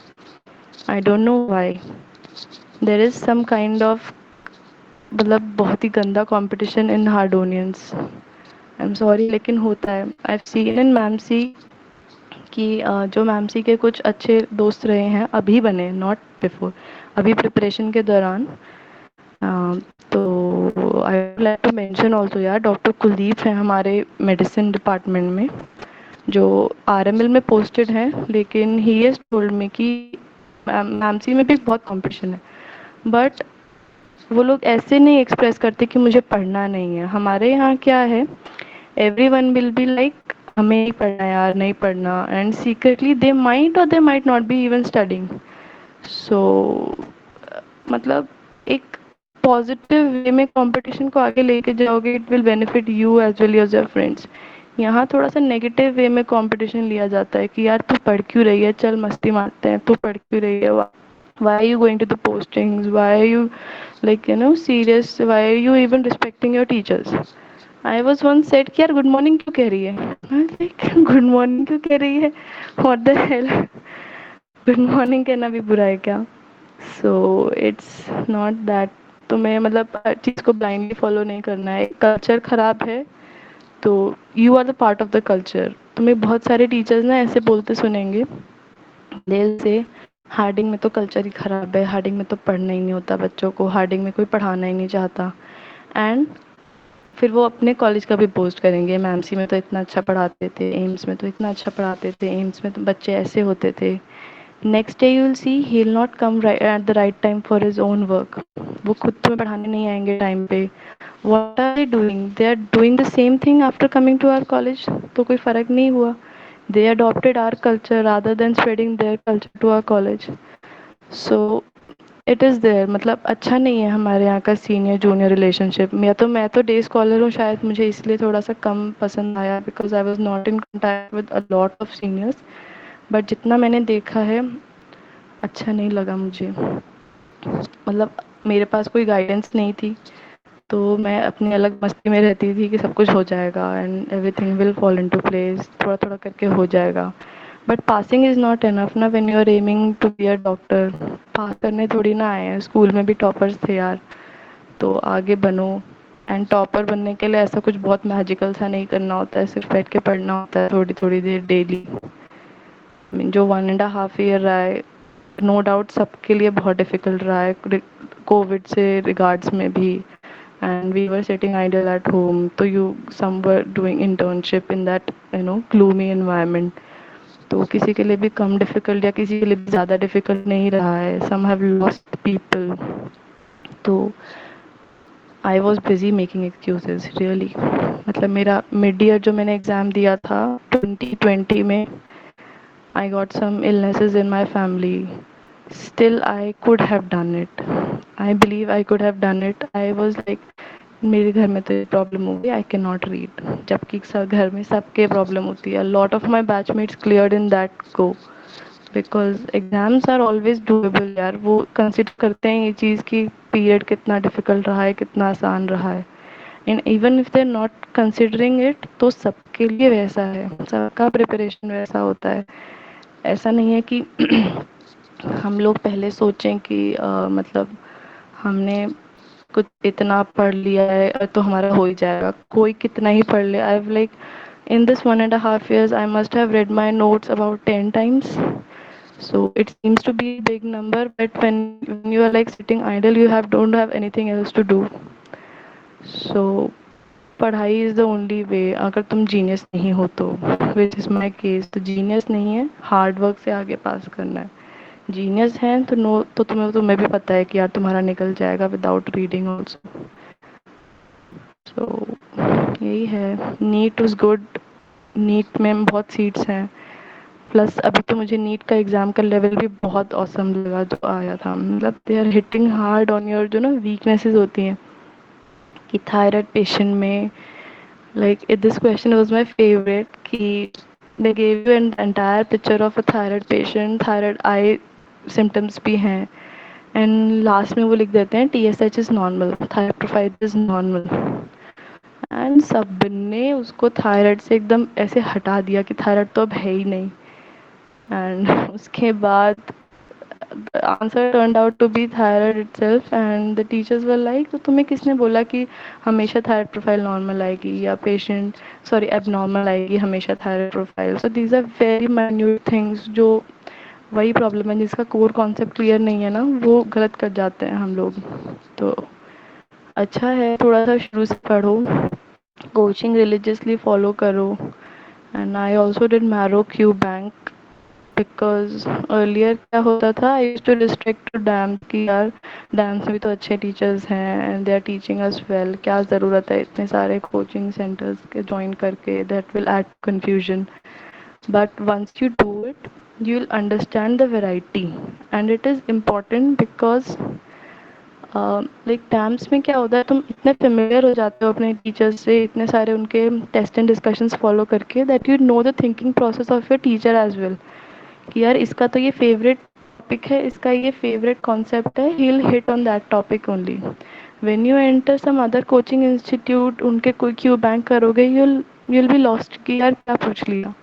I don't know why. There is some kind of मतलब बहुत ही गंदा competition in Hardonians. I am sorry लेकिन होता है. आई हैव सीन इन मैमसी कि जो मैमसी के कुछ अच्छे दोस्त रहे हैं, अभी बने, नॉट बिफोर, अभी प्रिपरेशन के दौरान. तो I would like to mention also यार, डॉक्टर कुलदीप हैं हमारे मेडिसिन डिपार्टमेंट में. जो आरएमएल में पोस्टेड हैं, लेकिन ही हैज़ टोल्ड मी कि मैमसी में भी बहुत कंपटीशन है, बट वो लोग ऐसे नहीं एक्सप्रेस करते कि मुझे पढ़ना नहीं है। हमारे यहाँ क्या है, एवरीवन विल बी लाइक हमें नहीं पढ़ना यार, नहीं पढ़ना, and secretly they might or they might not be even studying. So मतलब एक पॉजिटिव वे में कंपटीशन को आगे लेके जाओगे, it will benefit you as well as your friends. यहाँ थोड़ा सा नेगेटिव वे में कंपटीशन लिया जाता है कि यार तू पढ़ क्यों रही है, चल मस्ती मारते हैं, तू पढ़ क्यों रही है, why are you going to the postings, why are you like serious, why are you even respecting your teachers? I was once said कि यार गुड मॉर्निंग क्यों कह रही है, लाइक गुड मॉर्निंग क्यों कह रही है, what the hell, good morning कहना भी बुरा है क्या? सो इट्स नॉट दैट, तुम्हें मतलब हर चीज़ को ब्लाइंडली फॉलो नहीं करना है। कल्चर ख़राब है तो you are the part of the culture. तुम्हें बहुत सारे टीचर्स ना ऐसे बोलते सुनेंगे, दिल से हार्डिंग में तो कल्चर ही ख़राब है, हार्डिंग में तो पढ़ना ही नहीं होता बच्चों को, हार्डिंग में कोई पढ़ाना ही नहीं चाहता, एंड फिर वो अपने कॉलेज का भी पोस्ट करेंगे, मैमसी में तो इतना अच्छा पढ़ाते थे, एम्स में तो इतना अच्छा पढ़ाते थे, एम्स में तो बच्चे ऐसे होते थे। Next day you will see he will not come at the right time for his own work. वो खुद तुम्हें पढ़ाने नहीं आएंगे टाइम पे। What are they doing, they are doing the same thing after coming to our college, तो कोई फ़र्क नहीं हुआ। They adopted our culture rather than spreading their culture to our college. So it is there, मतलब अच्छा नहीं है हमारे यहाँ का सीनियर जूनियर रिलेशनशिप। मैं तो डे स्कॉलर हूँ, शायद मुझे इसलिए थोड़ा सा कम पसंद आया, because I was not in contact with a lot of seniors, but जितना मैंने देखा है अच्छा नहीं लगा मुझे। मतलब मेरे पास कोई गाइडेंस नहीं थी, तो मैं अपनी अलग मस्ती में रहती थी कि सब कुछ हो जाएगा and everything will fall into place, थोड़ा थोड़ा करके हो जाएगा। But passing is not enough ना, when you are aiming to be a doctor. Pass करने थोड़ी ना आए हैं, स्कूल में भी टॉपर्स थे यार, तो आगे बनो। एंड टॉपर बनने के लिए ऐसा कुछ बहुत मैजिकल सा नहीं करना होता है, सिर्फ बैठ के पढ़ना होता है थोड़ी थोड़ी देर डेली। जो 1.5 ईयर रहा है, नो डाउट सबके लिए बहुत डिफ़िकल्ट रहा है, कोविड से रिगार्ड्स में भी, and we were sitting idle at home, तो you some were doing internship in that gloomy environment. तो किसी के लिए भी कम डिफ़िकल्ट या किसी के लिए भी ज़्यादा डिफ़िकल्ट नहीं रहा है, सम हैव लॉस्ट पीपल। तो I was busy making excuses really. मतलब मेरा मिड ईयर जो मैंने एग्ज़ाम दिया था 2020 में, I got some illnesses in my family. Still, I could have done it. I believe I could have done it. I was like, मेरे घर में तो ये प्रॉब्लम हो गई, आई कैन नॉट रीड, जबकि सब घर में सबके प्रॉब्लम होती है। Lot of my batchmates cleared in that go, because exams are always doable यार। वो कंसिडर करते हैं ये चीज़ कि पीरियड कितना डिफ़िकल्ट रहा है, कितना आसान रहा है, and even if they are not considering it, तो सबके लिए वैसा है, सबका प्रिपरेशन वैसा होता है। ऐसा नहीं है कि हम लोग पहले सोचें कि मतलब हमने कुछ इतना पढ़ लिया है तो हमारा हो ही जाएगा, कोई कितना ही पढ़ ले। आई have like in this 1.5 years I must have read my notes about 10 times. So it seems to be a big number, but when you are like sitting idle, you have don't have anything else to do. So पढ़ाई is the only way, अगर तुम genius नहीं हो तो, which is my case. तो genius नहीं है, hard work से आगे पास करना है। जीनियस है तो नो, तो तुम्हें भी पता है कि यार तुम्हारा निकल जाएगा विदाउट रीडिंग ऑल्सो। सो यही है। नीट इज़ गुड, नीट में बहुत सीट्स हैं, प्लस अभी तो मुझे नीट का एग्ज़ाम का लेवल भी बहुत ऑसम लगा जो आया था। मतलब they are hitting hard on your जो ना वीकनेसेस होती हैं, कि थायराइड पेशेंट में, like this question was my favorite, कि they gave you an entire picture of a thyroid patient, thyroid eye symptoms भी हैं, and last में वो लिख देते हैं TSH is normal, thyroid profile is normal, and सबने उसको थायराइड से एकदम ऐसे हटा दिया कि थायराइड तो अब है ही नहीं। एंड उसके बाद the answer turned out to be thyroid itself, and the teachers were like, तो तुम्हें किसने बोला कि हमेशा थायराइड प्रोफाइल नॉर्मल आएगी, या पेशेंट सॉरी एबनॉर्मल आएगी हमेशा thyroid profile. So these are very minute things, जो वही प्रॉब्लम है, जिसका कोर कॉन्सेप्ट क्लियर नहीं है ना, वो गलत कर जाते हैं हम लोग। तो अच्छा है थोड़ा सा शुरू से पढ़ो, कोचिंग रिलीजियसली फॉलो करो, And I also did Marrow Q Bank because earlier क्या होता था, I used to restrict to dams कि यार डैम्स में भी तो अच्छे टीचर्स हैं and they are teaching us well, क्या ज़रूरत है इतने सारे कोचिंग सेंटर्स के ज्वाइन करके, that will add confusion. But once you do it, you'll understand the variety, and it is important because like dams में क्या होता है, तुम इतने फेमिलियर हो जाते हो अपने टीचर्स से, इतने सारे उनके टेस्ट एंड डिस्कशंस फॉलो करके, that you know the thinking process of your teacher as well, कि यार इसका तो ये फेवरेट टॉपिक है, इसका ये फेवरेट कॉन्सेप्ट है, he will hit on that topic only. When you enter some other coaching institute, उनके कोई क्यू बैंक करोगे, you'll be lost कि यार क्या पूछ लिया.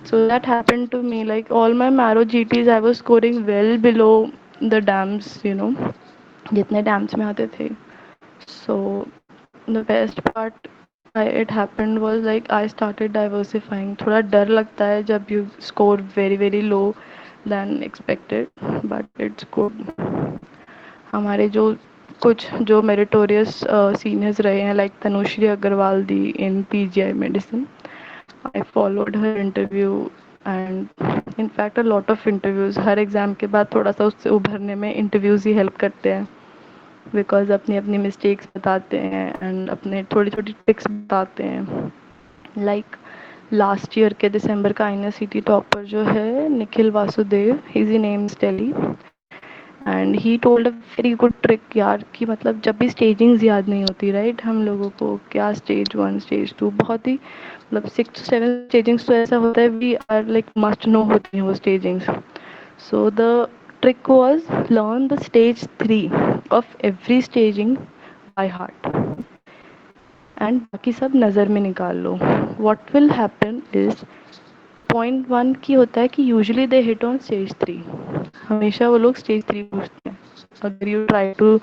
So that happened to me. Like all my Marrow GTs, I was scoring well below the dams, you know, जितने dams में आते थे. So the best part it happened was like I started diversifying. थोड़ा डर लगता है जब you score very very low than expected, but it's good. हमारे जो कुछ जो मेरिटोरियस सीनियर्स रहे हैं, लाइक तनुश्री अग्रवाल दी in PGI medicine, I followed her interview and in fact a lot of interviews. Her exam के बाद थोड़ा सा उससे उभरने में इंटरव्यूज़ ही हेल्प करते हैं, बिकॉज अपनी अपनी मिस्टेक्स बताते हैं एंड अपने छोटी छोटी ट्रिक्स बताते हैं. लाइक लास्ट ईयर के दिसंबर का INSCT टॉपर जो है Nikhil Vasudev, his name is Telly, and he told a very good trick यार, कि मतलब जब भी स्टेजिंग्स याद नहीं होती राइट हम लोगों को, क्या स्टेज 1 स्टेज 2, बहुत ही मतलब 6 to 7 स्टेजिंग्स तो ऐसा होता है we are like must know होती हैं वो stagings. So the trick was learn the stage 3 of every staging by heart and बाकी सब नज़र में निकाल लो. What will happen is, point 1 की होता है कि usually they hit on stage 3, हमेशा वो लोग स्टेज 3 पूछते हैं. अगर you try to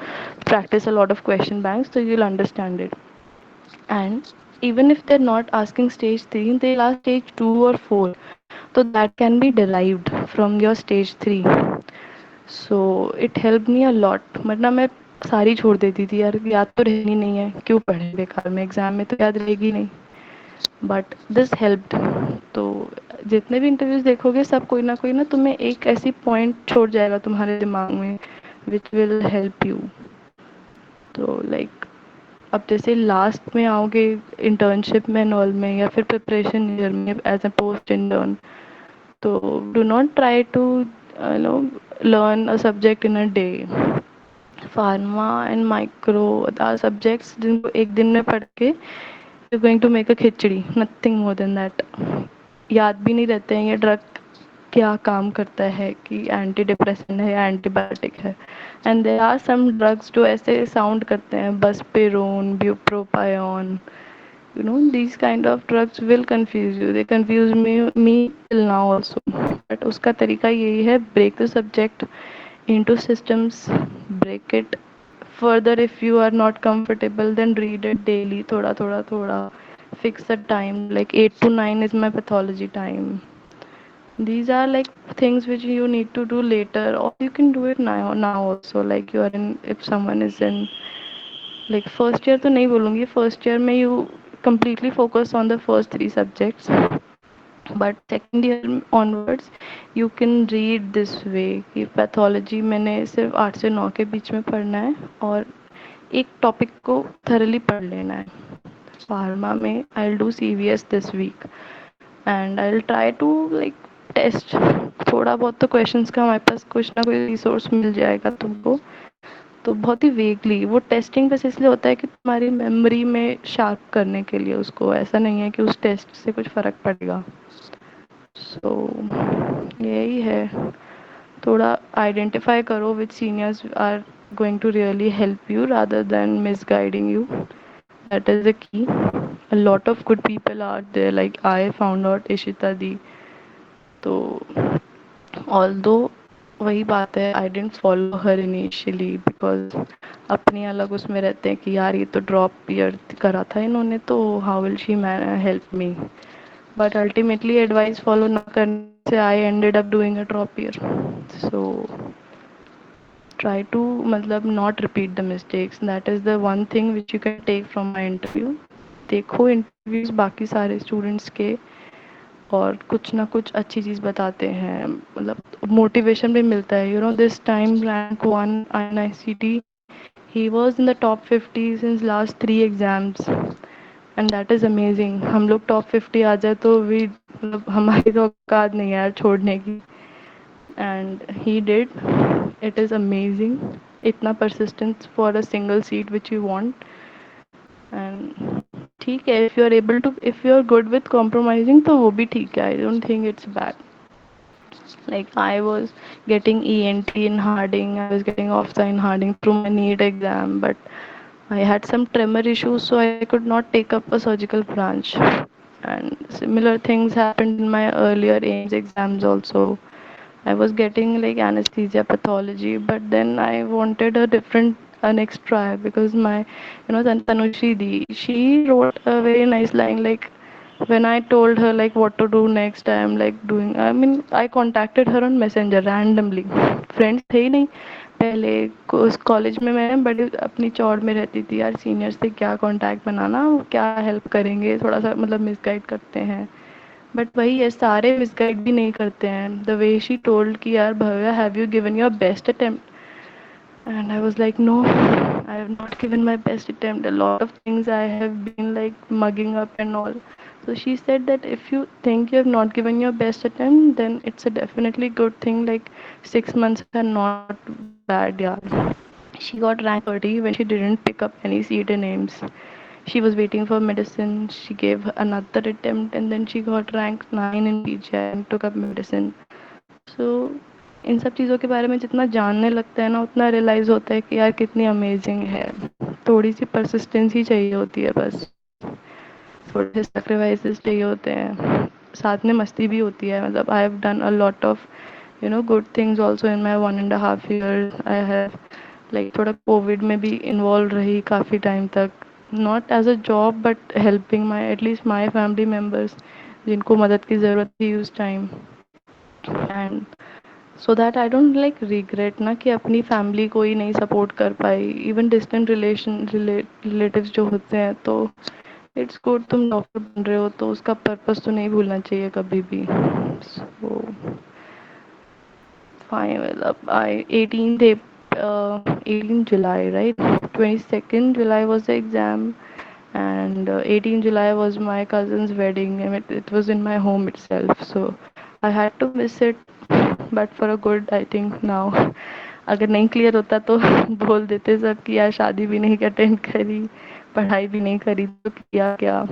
practice a lot of question banks तो you will understand it. And even if they're not asking stage 3, they'll ask stage 2 or 4, so that can be derived from your stage 3. So it helped me a lot. वरना मैं सारी छोड़ देती थी यार, याद तो रहनी नहीं है, क्यों पढ़े बेकार में, एग्ज़ाम में तो याद रहेगी नहीं. But this helped. तो जितने भी इंटरव्यूज़ देखोगे सब कोई ना तुम्हें एक ऐसी पॉइंट छोड़ जाएगा तुम्हारे दिमाग में विच विल हेल्प यू. तो लाइक अब जैसे लास्ट में आओगे इंटर्नशिप में नॉल में या फिर प्रिपरेशन ईयर में एज ए पोस्ट इंटर्न, तो do not try to know learn a subject in a day. Pharma and micro are subjects जिनको एक दिन में पढ़ के you going to make a khichdi, nothing more than that. याद भी नहीं रहते हैं ये ड्रग क्या काम करता है, कि एंटी डिप्रेसेंट है या एंटीबायोटिक है. And there are some drugs जो ऐसे साउंड करते हैं, बसपेरोन, ब्यूप्रोपायोन, you know these kind of drugs will confuse you, they confuse me till now also. But उसका तरीका यही है, break the subject into systems, break it further. If you are not comfortable then read it daily, थोड़ा fix a time, like 8 to 9 is my pathology time. These are like things which you need to do later, or you can do it now also. Like you are in, if someone is in like first year, तो नहीं बोलूँगी, first year में you completely focus on the first 3 subjects, but second year onwards you can read this way कि pathology मैंने सिर्फ 8 से 9 के बीच में पढ़ना है और एक टॉपिक को thoroughly पढ़ लेना है. फार्मा में I'll do CVS this week and I'll try to like test, थोड़ा बहुत तो क्वेश्चंस का हमारे पास कुछ ना कोई रिसोर्स मिल जाएगा तुमको. तो बहुत ही वेगली वो टेस्टिंग बस इसलिए होता है कि तुम्हारी मेमोरी में शार्प करने के लिए, उसको ऐसा नहीं है कि उस टेस्ट से कुछ फ़र्क पड़ेगा. सो यही है, थोड़ा आइडेंटिफाई करो which seniors are going to really help you rather than misguiding you. That is the key. A lot of good people are there, like I found out Ishita di. तो ऑल्दो वही बात है, I didn't follow her initially because अपनी अलग उसमें रहते हैं कि यार ये तो ड्रॉप ईयर करा था इन्होंने, तो how will she help me. But ultimately advice follow ना करने से I ended up doing a drop year. So try to मतलब not repeat the mistakes, that is the one thing which you can take from my interview. देखो interviews बाकी सारे students के, और कुछ ना कुछ अच्छी चीज़ बताते हैं, मतलब मोटिवेशन भी मिलता है। This time rank 1 INICT, he was in the top 50 since last 3 exams, and that is amazing. हम लोग टॉप 50 आ जाए तो भी मतलब हमारी तो औकात नहीं है यार छोड़ने की, and he did. It is amazing, इतना persistence for a single seat which you want. And ठीक है, if you are good with compromising तो वो भी ठीक है, I don't think it's bad. Like I was getting ENT in Harding, I was getting OFSA in Harding through my NEET exam, but I had some tremor issues, so I could not take up a surgical branch. And similar things happened in my earlier AIMS exams also. I was getting like anesthesia pathology, but then I wanted a next try because my, Tanushri Di, she wrote a very nice line like, when I told her like what to do next, I am like doing, I mean, I contacted her on Messenger randomly. Friends थे ही नहीं पहले, उस college में मैं बड़ी अपनी चौड़ में रहती थी यार, सीनियर्स से क्या कांटेक्ट बनाना, वो क्या हेल्प करेंगे, थोड़ा सा मतलब मिसगाइड करते हैं। बट वही है, सारे मिसगाइड भी नहीं करते हैं। द वे शी टोल्ड कि यार Bhavya, have you given your best attempt, and I was like, no, I have not given my best attempt. A lot of things I have been like mugging up and all. So she said that if you think you have not given your best attempt, then it's a definitely good thing. Like 6 months are not bad, yeah. She got rank 30 when she didn't pick up any seat in AIMS. She was waiting for medicine. She gave another attempt and then she got rank 9 in PGI and took up medicine. सो इन सब चीज़ों के बारे में जितना जानने लगता है ना, उतना रियलाइज़ होता है कि यार कितनी अमेजिंग है। थोड़ी सी परसिस्टेंस ही चाहिए होती है बस, थोड़े से सेक्रीफाइसेस चाहिए होते हैं, साथ में मस्ती भी होती है। मतलब I have done a lot of good things also in my 1.5 years। I have like थोड़ा कोविड में भी इन्वॉल्व रही काफ़ी टाइम तक, not as a job but helping my at least my family members जिनको मदद की ज़रूरत थी उस time. And so that I don't like regret ना कि अपनी फैमिली को ही नहीं सपोर्ट कर पाई, इवन डिस्टेंट रिलेटिव्स जो होते हैं। तो इट्स गुड, तुम डॉक्टर बन रहे हो तो उसका पर्पस तो नहीं भूलना चाहिए कभी भी। सो फाइन, मतलब आई 18 July, right? 22nd July was the exam, and 18 July was my cousin's wedding, and it was in my home itself, so I had to miss it, but for a good, I think now। अगर नहीं clear होता तो बोल देते सब कि यार शादी भी नहीं अटेंड करी, पढ़ाई भी नहीं करी, तो किया क्या।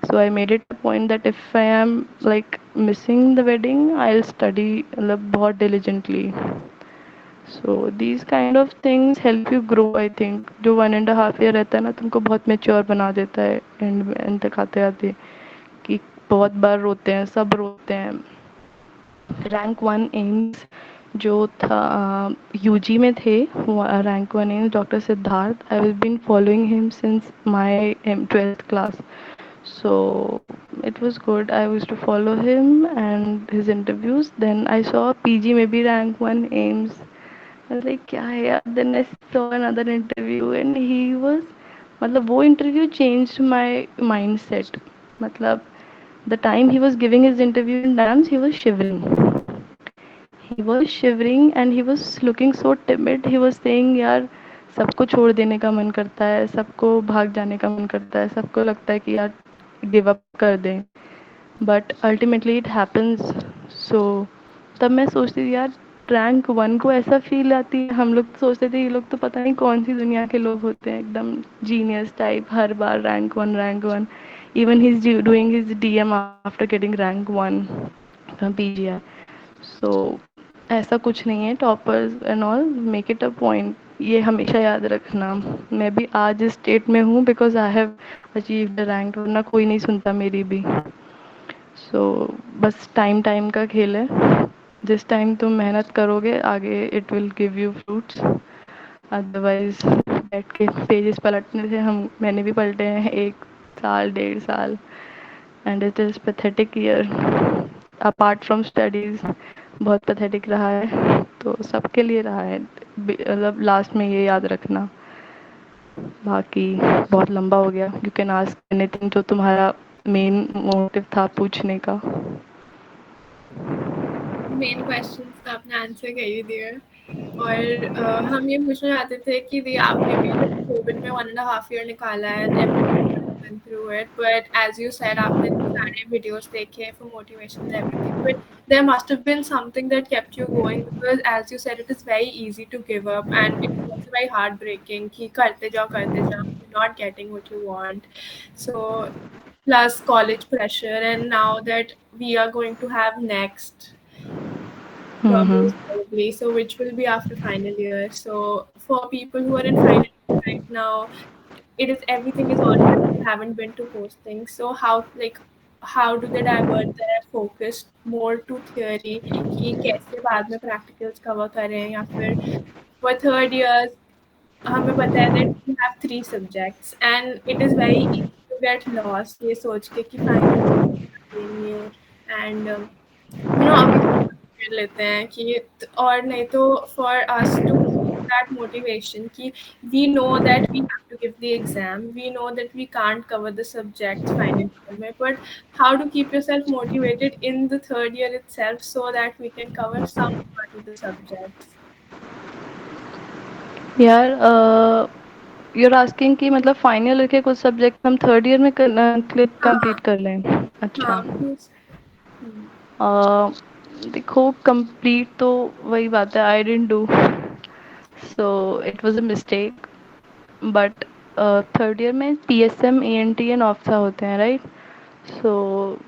So I made it a point that if I am like missing the wedding, I will study मतलब बहुत diligently. So these kind of things help you grow. I think जो 1.5 year रहता है ना, तुमको बहुत मेच्योर बना देता है एंड तक आते आते, कि बहुत बार रोते हैं, सब रोते हैं। रैंक 1 एम्स जो था यूजी में थे, rank 1 AIIMS doctor Siddharth, I have been following him since my 12th class. So it was good. I used to follow him and his interviews. Then I saw PG maybe rank 1 AIMS. I was like, क्या है यार? Then I saw another interview and he was, मतलब वो interview changed my mindset. मतलब the time he was giving his interview in dance, he was shivering. He was shivering and he was looking so timid. He was saying, यार सबको छोड़ देने का मन करता है, सबको भाग जाने का मन करता है, सबको लगता है कि यार गिव अप कर दें, बट अल्टीमेटली इट हैपन्स। सो तब मैं सोचती थी यार, रैंक 1 को ऐसा फील आती है, हम लोग तो सोचते थे ये लोग तो पता नहीं कौन सी दुनिया के लोग होते हैं, एकदम जीनियस टाइप, हर बार rank 1 rank 1। Even he is doing his DM after getting rank 1 from PGI. So ऐसा कुछ नहीं है, toppers and all make it a point, ये हमेशा याद रखना। मैं भी आज इस स्टेट में हूँ because I have achieve the rank, वरना कोई नहीं सुनता मेरी भी। सो बस टाइम टाइम का खेल है, जिस टाइम तुम मेहनत करोगे आगे it will give you fruits. Otherwise बैठ के पेजेस पलटने से, मैंने भी पलटे हैं 1 साल 1.5 साल, and it is pathetic year apart from studies, बहुत पैथेटिक रहा है, तो सबके लिए रहा है। मतलब लास्ट में ये याद रखना। बाकी बहुत लंबा हो गया, यू कैन आस्क एनीथिंग, जो तुम्हारा मेन मोटिव था पूछने का। मेन क्वेश्चंस तो आपने आंसर कर ही दिए। और हम ये पूछना चाहते थे कि दी आपने भी कोविड में 1.5 ईयर निकाला है and everyone went through it, but as you said आपने सारे वीडियोस देखे for motivation and everything, but there must have been something that kept you going, because as you said it is very easy to give up and it is also very heartbreaking कि करते जाओ you're not getting what you want. So plus college pressure, and now that we are going to have next Mm-hmm. most probably, so which will be after final year. So for people who are in final year right now, it is everything is online, they haven't been to posting, so how do they divert their focus more to theory कि कैसे बाद में practicals cover करें, या फिर for third years हमें पता है that we have 3 subjects and it is very easy to get lost ये सोच के कि final देंगे and अभी कर लेते हैं कि और नहीं तो for us to keep that motivation कि we know that we have to give the exam, we know that we can't cover the subjects final year में, but how to keep yourself motivated in the third year itself so that we can cover some part of the subjects. यार you're asking कि मतलब final year के कुछ subject हम third year में हाँ complete कर लें। अच्छा। हाँ please. हम्म, देखो कंप्लीट तो वही बात है, I didn't do, so it was a mistake. But third year में पीएसएम एएनटी एंड ऑफ्सा होते हैं, राइट? सो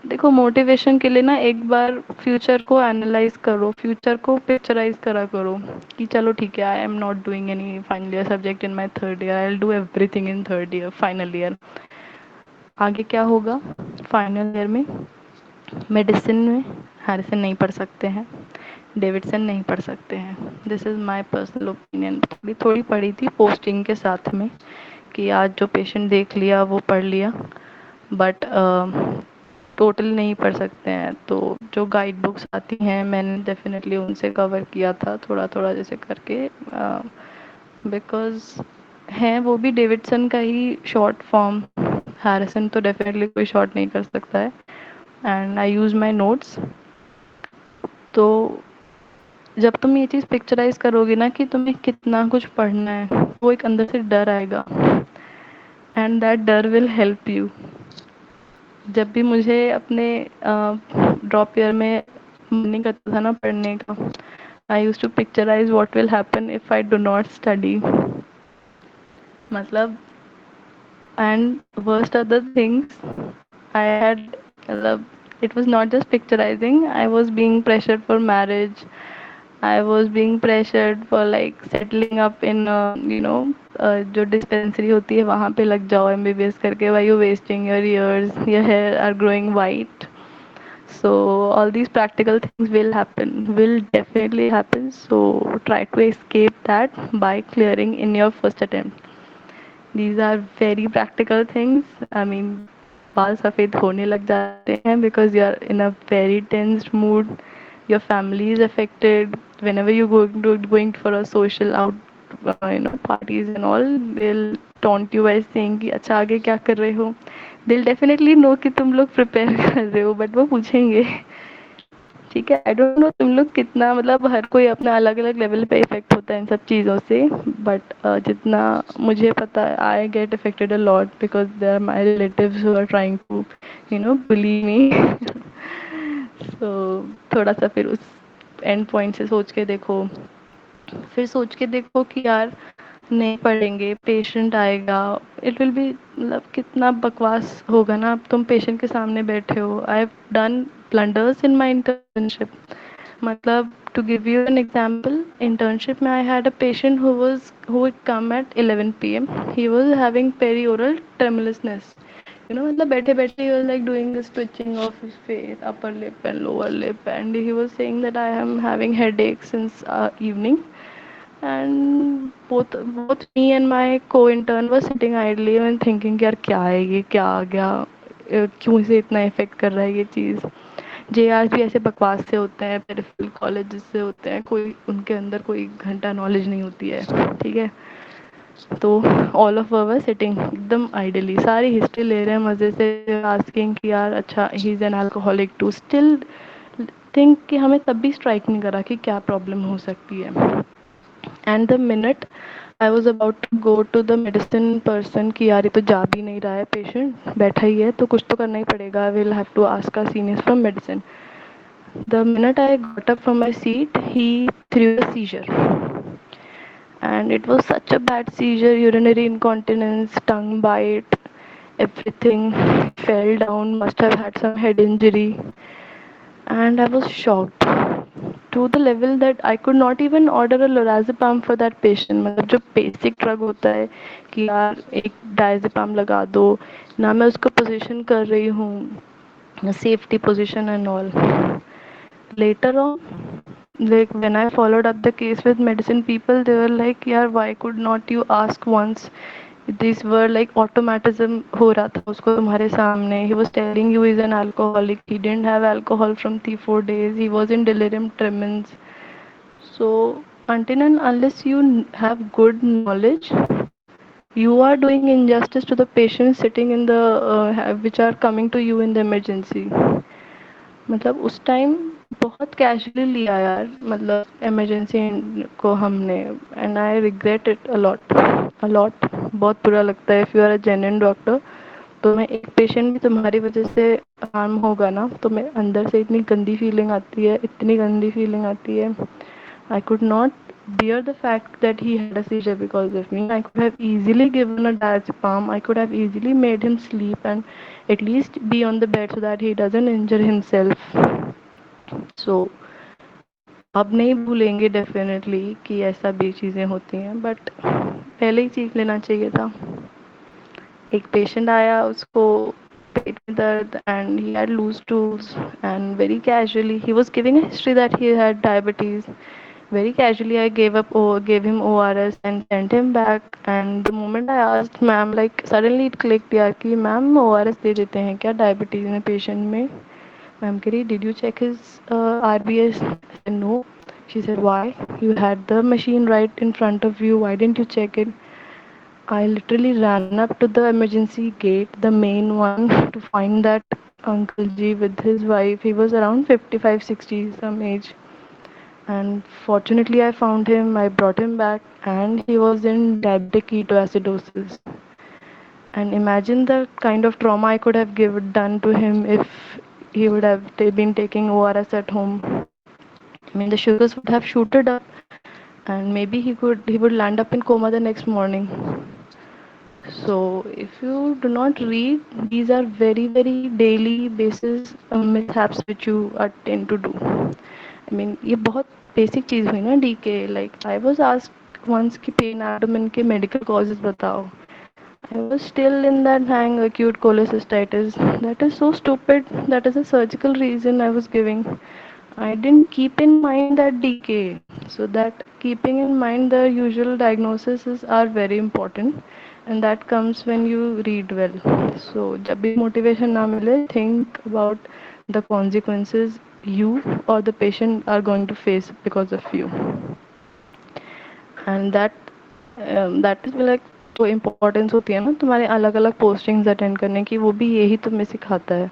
देखो मोटिवेशन के लिए ना एक बार फ्यूचर को एनालाइज करो, फ्यूचर को पिक्चराइज करा करो कि चलो ठीक है, I am not doing any final year subject in my third year, I will do everything in third year final year. आगे क्या होगा फाइनल ईयर में? मेडिसिन में हैरिसन नहीं पढ़ सकते हैं, डेविडसन नहीं पढ़ सकते हैं। This is my personal opinion. थोड़ी थोड़ी पढ़ी थी पोस्टिंग के साथ में कि आज जो पेशेंट देख लिया वो पढ़ लिया, बट टोटल नहीं पढ़ सकते हैं। तो जो गाइड बुक्स आती हैं मैंने डेफिनेटली उनसे कवर किया था थोड़ा थोड़ा जैसे करके, बिकॉज हैं वो भी डेविडसन का ही शॉर्ट फॉर्म। हैरिसन तो डेफिनेटली कोई शॉर्ट नहीं कर सकता है। And I use my notes. तो जब तुम ये चीज़ पिक्चराइज करोगे ना कि तुम्हें कितना कुछ पढ़ना है, वो एक अंदर से डर आएगा एंड दैट डर विल हेल्प यू। जब भी मुझे अपने ड्रॉप ईयर में मन नहीं करता था ना पढ़ने का, I use to picturize what will happen if I do not study. मतलब and worst other things I had, मतलब it was not just picturizing, I was being pressured for marriage, I was being pressured for like settling up in जो dispensary होती है वहाँ पे लग जाओ MBBS करके, why you wasting your years, your hair are growing white. So all these practical things will definitely happen, so try to escape that by clearing in your first attempt. These are very practical things. I mean, बाल सफ़ेद होने लग जाते हैं because you are in a very tense mood. Your family is affected. Whenever you going for a social out, parties and all, they'll taunt you by saying कि अच्छा आगे क्या कर रहे हो. They'll definitely know कि तुम लोग prepare कर रहे हो, but वो पूछेंगे, ठीक है। आई डोंट नो तुम लोग कितना, मतलब हर कोई अपना अलग अलग लेवल पे इफेक्ट होता है इन सब चीज़ों से, बट जितना मुझे पता है I get affected a lot because there are my relatives who are trying to bully me. So थोड़ा सा फिर उस एंड पॉइंट से सोच के देखो, फिर सोच के देखो कि यार नहीं पढ़ेंगे, पेशेंट आएगा, इट विल बी, मतलब कितना बकवास होगा ना। अब तुम पेशेंट के सामने बैठे हो, I have done blunders in my internship. मतलब to give you an example, internship में I had a patient who would come at 11 p.m. He was having perioral tremulousness. मतलब बैठे बैठे he was like doing this twitching of his face, upper lip and lower lip, and he was saying that I am having headache since evening. And both me and my co-intern were sitting idly and thinking यार क्या है ये, क्या आ गया, क्यों इसे इतना effect कर रहा है ये चीज़। जेआर भी ऐसे बकवास से होते हैं, पेरिफेरल कॉलेज से होते हैं, कोई उनके अंदर कोई घंटा नॉलेज नहीं होती है, ठीक है। तो ऑल ऑफ अवर सिटिंग एकदम आइडली, सारी हिस्ट्री ले रहे हैं मज़े से, आस्किंग कि यार अच्छा he is an alcoholic too, still think कि हमें तब भी स्ट्राइक नहीं करा कि क्या प्रॉब्लम हो सकती है। And the minute I was about to go to the medicine person कि यार ये तो जा भी नहीं रहा है, पेशेंट बैठा ही है तो कुछ तो करना ही पड़ेगा, I will have to ask our seniors from medicine. The minute I got up from my seat, he threw a seizure. And it was such a bad seizure, urinary incontinence, tongue bite, everything. He fell down, must have had some head injury. And I was shocked to the level that I could not even order a lorazepam for that patient. मतलब जो basic drug होता है कि यार एक diazepam लगा दो, ना मैं उसको position कर रही हूँ, safety position and all. Later on, like when I followed up the case with medicine people, they were like, yeah, why could not you ask once? These were like automatism हो रहा था उसको तुम्हारे सामने. He was telling you he's an alcoholic. He didn't have alcohol from 3-4 days. He was in delirium tremens. So until and unless you have good knowledge, you are doing injustice to the patients sitting in the which are coming to you in the emergency. मतलब उस time बहुत casually लिया यार, मतलब emergency को हमने. And I regret it a lot a lot. बहुत बुरा लगता है. If you are a genuine doctor तो मैं एक पेशेंट भी तुम्हारी वजह से हार्म होगा ना तो मैं अंदर से इतनी गंदी फीलिंग आती है, इतनी गंदी फीलिंग आती है. I could not bear the fact that he had a seizure because of me. I could have easily given a diazepam. I could have easily made him sleep and at least be on the bed so that he doesn't injure himself. So अब नहीं भूलेंगे definitely कि ऐसा भी चीज़ें होती हैं, but पहले ही सीख लेना चाहिए था. एक पेशेंट आया, उसको पेट में दर्द and he had loose stools and very casually he was giving a history that he had diabetes. Very casually, I gave him ORS and sent him back. And the moment I asked ma'am, like suddenly it clicked यार कि ma'am ORS दे देते हैं क्या diabetes में patient में. Ma'am कह रही did you check his RBS? I said no. She said why? You had the machine right in front of you. Why didn't you check it? I literally ran up to the emergency gate, the main one, to find that Uncle Ji with his wife. He was around 55-60 some age. And fortunately, I found him. I brought him back, and he was in diabetic ketoacidosis. And imagine the kind of trauma I could have done to him if he would have been taking ORS at home. I mean, the sugars would have shooted up, and maybe he would land up in coma the next morning. So if you do not read, these are very daily basis mishaps which you are tend to do. I mean ये बहुत basic चीज़ हुई ना DK. Like I was asked once कि pain abdomen के medical causes बताओ. I was still in that hang acute cholecystitis. That is so stupid. That is a surgical reason I was giving. I didn't keep in mind that DK. So that keeping in mind the usual diagnoses are very important, and that comes when you read well. So जब भी motivation ना मिले, think about the consequences you or the patient are going to face because of you. And that is like जो importance होती है ना तुम्हारे अलग अलग पोस्टिंग्स अटेंड करने की, वो भी यही तुम्हें सिखाता है.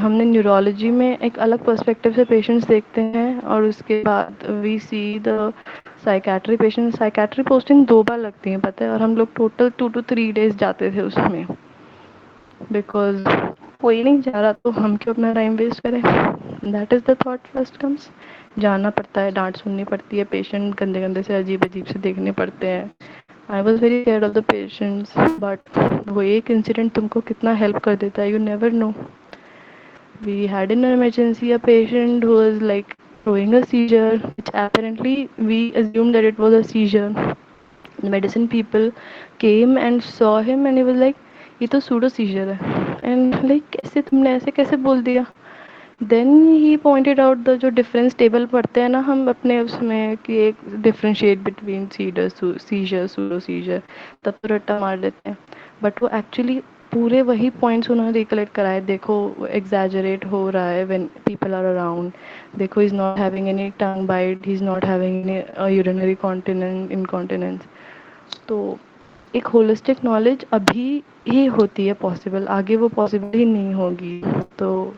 हमने न्यूरोलॉजी में एक अलग पर्सपेक्टिव से पेशेंट्स देखते हैं और उसके बाद we see the psychiatry patient. Psychiatry posting 2 बार लगती हैं पता है, और हम लोग टोटल 2 to 3 days जाते थे उसमें, बिकॉज कोई नहीं जा रहा तो हम क्यों अपना टाइम वेस्ट करें. That is the thought first comes. जाना पड़ता है, डांट सुननी पड़ती है, पेशेंट गंदे गंदे से अजीब अजीब से देखने पड़ते हैं. I was very care of the patients, but वो एक इंसिडेंट तुमको कितना हेल्प कर देता है, you never know. We had in an emergency a patient who was like throwing a seizure, which apparently we assumed that it was a seizure. The medicine people came and saw him and he was like, ये तो pseudo seizure है. And like कैसे तुमने ऐसे कैसे बोल दिया. Then he pointed out the जो डिफरेंस टेबल पढ़ते हैं ना हम अपने उसमें कि एक differentiate between seizure pseudo seizure, तब तो रट्टा मार लेते हैं. बट वो एक्चुअली पूरे वही पॉइंट्स उन्होंने रिकलेक्ट कराए. देखो एग्जैजरेट हो रहा है व्हेन पीपल आर अराउंड. देखो he is not having any tongue bite, he is not having any urinary incontinence. तो एक होलिस्टिक नॉलेज अभी ही होती है पॉसिबल, आगे वो पॉसिबल ही नहीं होगी. तो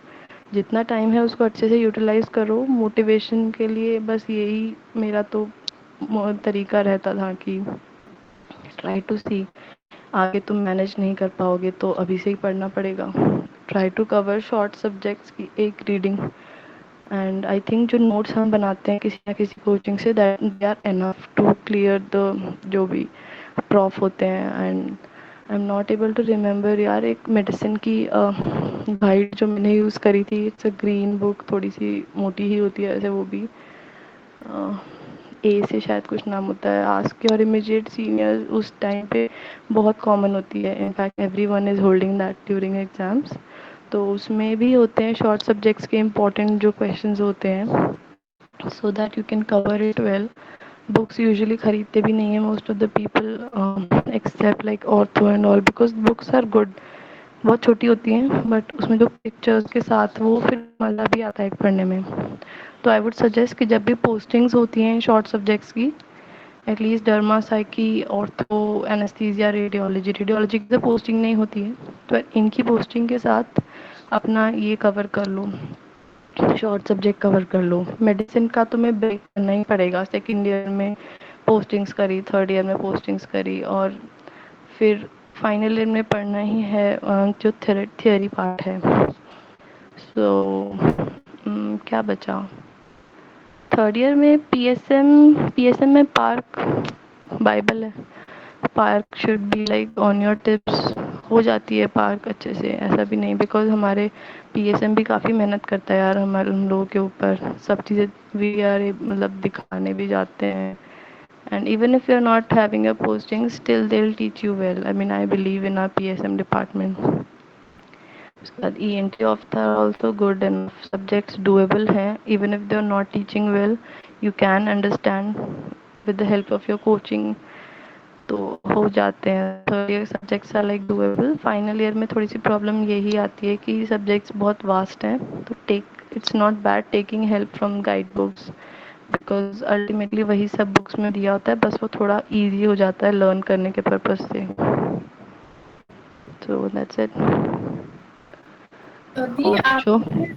जितना टाइम है उसको अच्छे से यूटिलाइज़ करो। मोटिवेशन के लिए बस यही मेरा तो तरीका रहता था कि ट्राई टू सी, आगे तुम मैनेज नहीं कर पाओगे तो अभी से ही पढ़ना पड़ेगा। Try to cover short subjects की एक रीडिंग। एंड आई थिंक जो नोट्स हम बनाते हैं किसी ना किसी कोचिंग से, that they are enough to clear the जो भी प्रॉफ होते हैं। And I am not able to remember यार, एक मेडिसिन की गाइड जो मैंने यूज़ करी थी, इट्स अ ग्रीन बुक, थोड़ी सी मोटी ही होती है ऐसे वो भी, ए से शायद कुछ नाम होता है, आस्क योर इमीडिएट सीनियर्स। उस टाइम पे बहुत कॉमन होती है, in fact every one is holding that during exams. तो उसमें भी होते हैं शॉर्ट सब्जेक्ट्स के इम्पोर्टेंट जो क्वेश्चंस होते हैं, so that you can cover it well. Books usually खरीदते भी नहीं है most of the people except like ortho and all, because books are good. बहुत छोटी होती हैं बट उसमें जो पिक्चर्स के साथ वो फिर मज़ा भी आता है पढ़ने में। तो आई वुड सजेस्ट कि जब भी पोस्टिंग्स होती हैं शॉर्ट सब्जेक्ट्स की, at least derma, psyche, ortho, anaesthesia, radiology, radiology की तो पोस्टिंग नहीं होती है, तो इनकी पोस्टिंग के साथ अपना ये कवर कर लो, शॉर्ट सब्जेक्ट कवर कर लो। मेडिसिन का तुम्हें ब्रेक करना ही पड़ेगा। सेकेंड ईयर में पोस्टिंग्स करी, थर्ड ईयर में पोस्टिंग्स करी, और फिर फाइनल ईयर में पढ़ना ही है जो थियरी पार्ट है। सो क्या बचा, थर्ड ईयर में पीएसएम में पार्क बाइबल है। Park should be like on your tips, हो जाती है पार्क अच्छे से, ऐसा भी नहीं, बिकॉज हमारे पीएसएम भी काफ़ी मेहनत करता है यार हमारे हम लोगों के ऊपर, सब चीज़ें वी आर मतलब दिखाने भी जाते हैं। And even if you are not having a posting, still they will teach you well. I mean I believe in our PSM department. उसके बाद ENT off are also good and subjects doable हैं, even if they are not teaching well, you can understand with the help of your coaching, तो हो जाते हैं। Third year subjects are like doable. Final year में थोड़ी सी problem यही आती है कि सब्जेक्ट्स बहुत वास्ट हैं, तो it's not bad taking help from guide books, because ultimately वही सब बुक्स में दिया होता है, बस वो थोड़ा ईजी हो जाता है लर्न करने के पर्पज से। So that's it. दी और जो आपने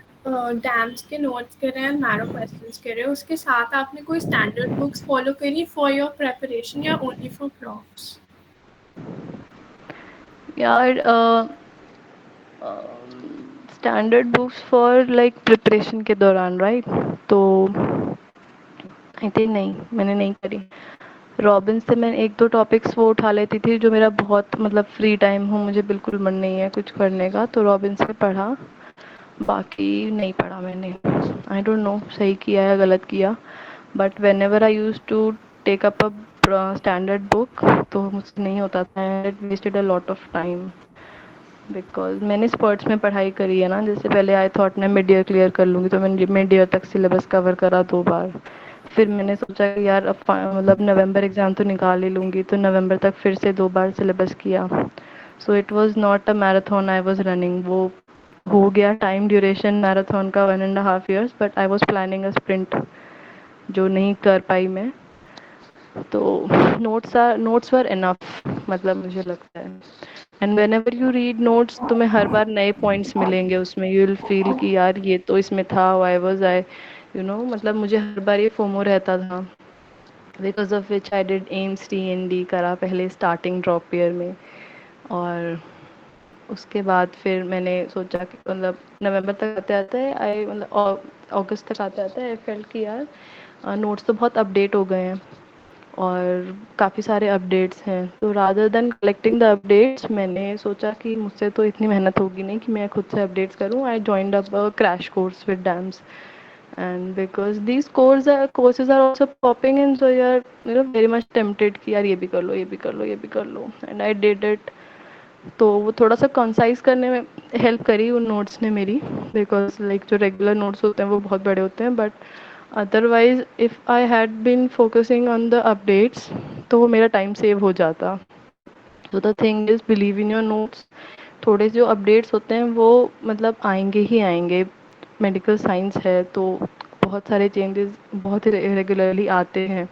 डैम्स के नोट्स करे हैं, नैरो क्वेश्चंस करे हैं, उसके साथ आपने कोई स्टैंडर्ड बुक्स फॉलो करी फॉर योर प्रेपरेशन या ओनली फॉर प्रॉफ्स? यार standard books for like preparation के दौरान, राइट? तो आई थिंक नहीं, मैंने नहीं करी। रॉबिन से मैं एक दो टॉपिक्स वो उठा लेती थी जो मेरा बहुत मतलब फ्री टाइम हो, मुझे बिल्कुल मन नहीं है कुछ करने का, तो रॉबिन से पढ़ा, बाकी नहीं पढ़ा मैंने। आई डोंट नो सही किया या गलत किया, but whenever I use to take up a standard book तो मुझसे नहीं होता था, and it wasted a lot of time, because मैंने स्पर्ट्स में पढ़ाई करी है ना। जैसे पहले आई थॉट मैं मिड ईयर क्लियर कर लूँगी, तो मैंने मिड ईयर तक सिलेबस कवर करा 2 बार। फिर मैंने सोचा कि यार अब मतलब नवंबर एग्ज़ाम तो निकाल ही लूँगी, तो नवंबर तक फिर से 2 बार सिलेबस किया। सो it was not a marathon I was running, वो हो गया टाइम ड्यूरेशन मैराथन का 1.5 years, but I was planning a sprint जो नहीं कर पाई मैं। तो नोट्स वर इनफ, मतलब मुझे लगता है। And when ever you read notes, तुम्हें हर बार नए पॉइंट्स मिलेंगे उसमें, यू विल फील कि यार ये तो इसमें था, वाई वॉज आई मतलब मुझे हर बार ये फोमो रहता था, because of which I did AIIMS TND करा पहले स्टार्टिंग ड्रॉप ईयर में। और उसके बाद फिर मैंने सोचा कि मतलब नवंबर तक आते आते आई मतलब अगस्त तक आते आते आई फेल्ट कि यार नोट्स तो बहुत अपडेट हो गए हैं और काफ़ी सारे अपडेट्स हैं, तो rather than collecting the updates मैंने सोचा कि मुझसे तो इतनी मेहनत होगी नहीं कि मैं खुद से अपडेट्स करूं। I joined up a crash course with DAMS, and because these courses are also popping in, so यार वेरी मच टेम्पटेड कि यार ये भी कर लो, ये भी कर लो, ये भी कर लो, एंड आई डिड इट। तो वो थोड़ा सा कंसाइज करने में हेल्प करी उन नोट्स ने मेरी, बिकॉज लाइक जो रेगुलर नोट्स होते हैं वो बहुत बड़े होते हैं, but otherwise if I had been focusing on the updates तो वो मेरा टाइम सेव हो जाता। तो the thing is believe in your notes, थोड़े जो अपडेट्स होते हैं वो मतलब आएंगे ही आएंगे, मेडिकल साइंस है तो बहुत सारे चेंजेस बहुत रेगुलरली आते हैं।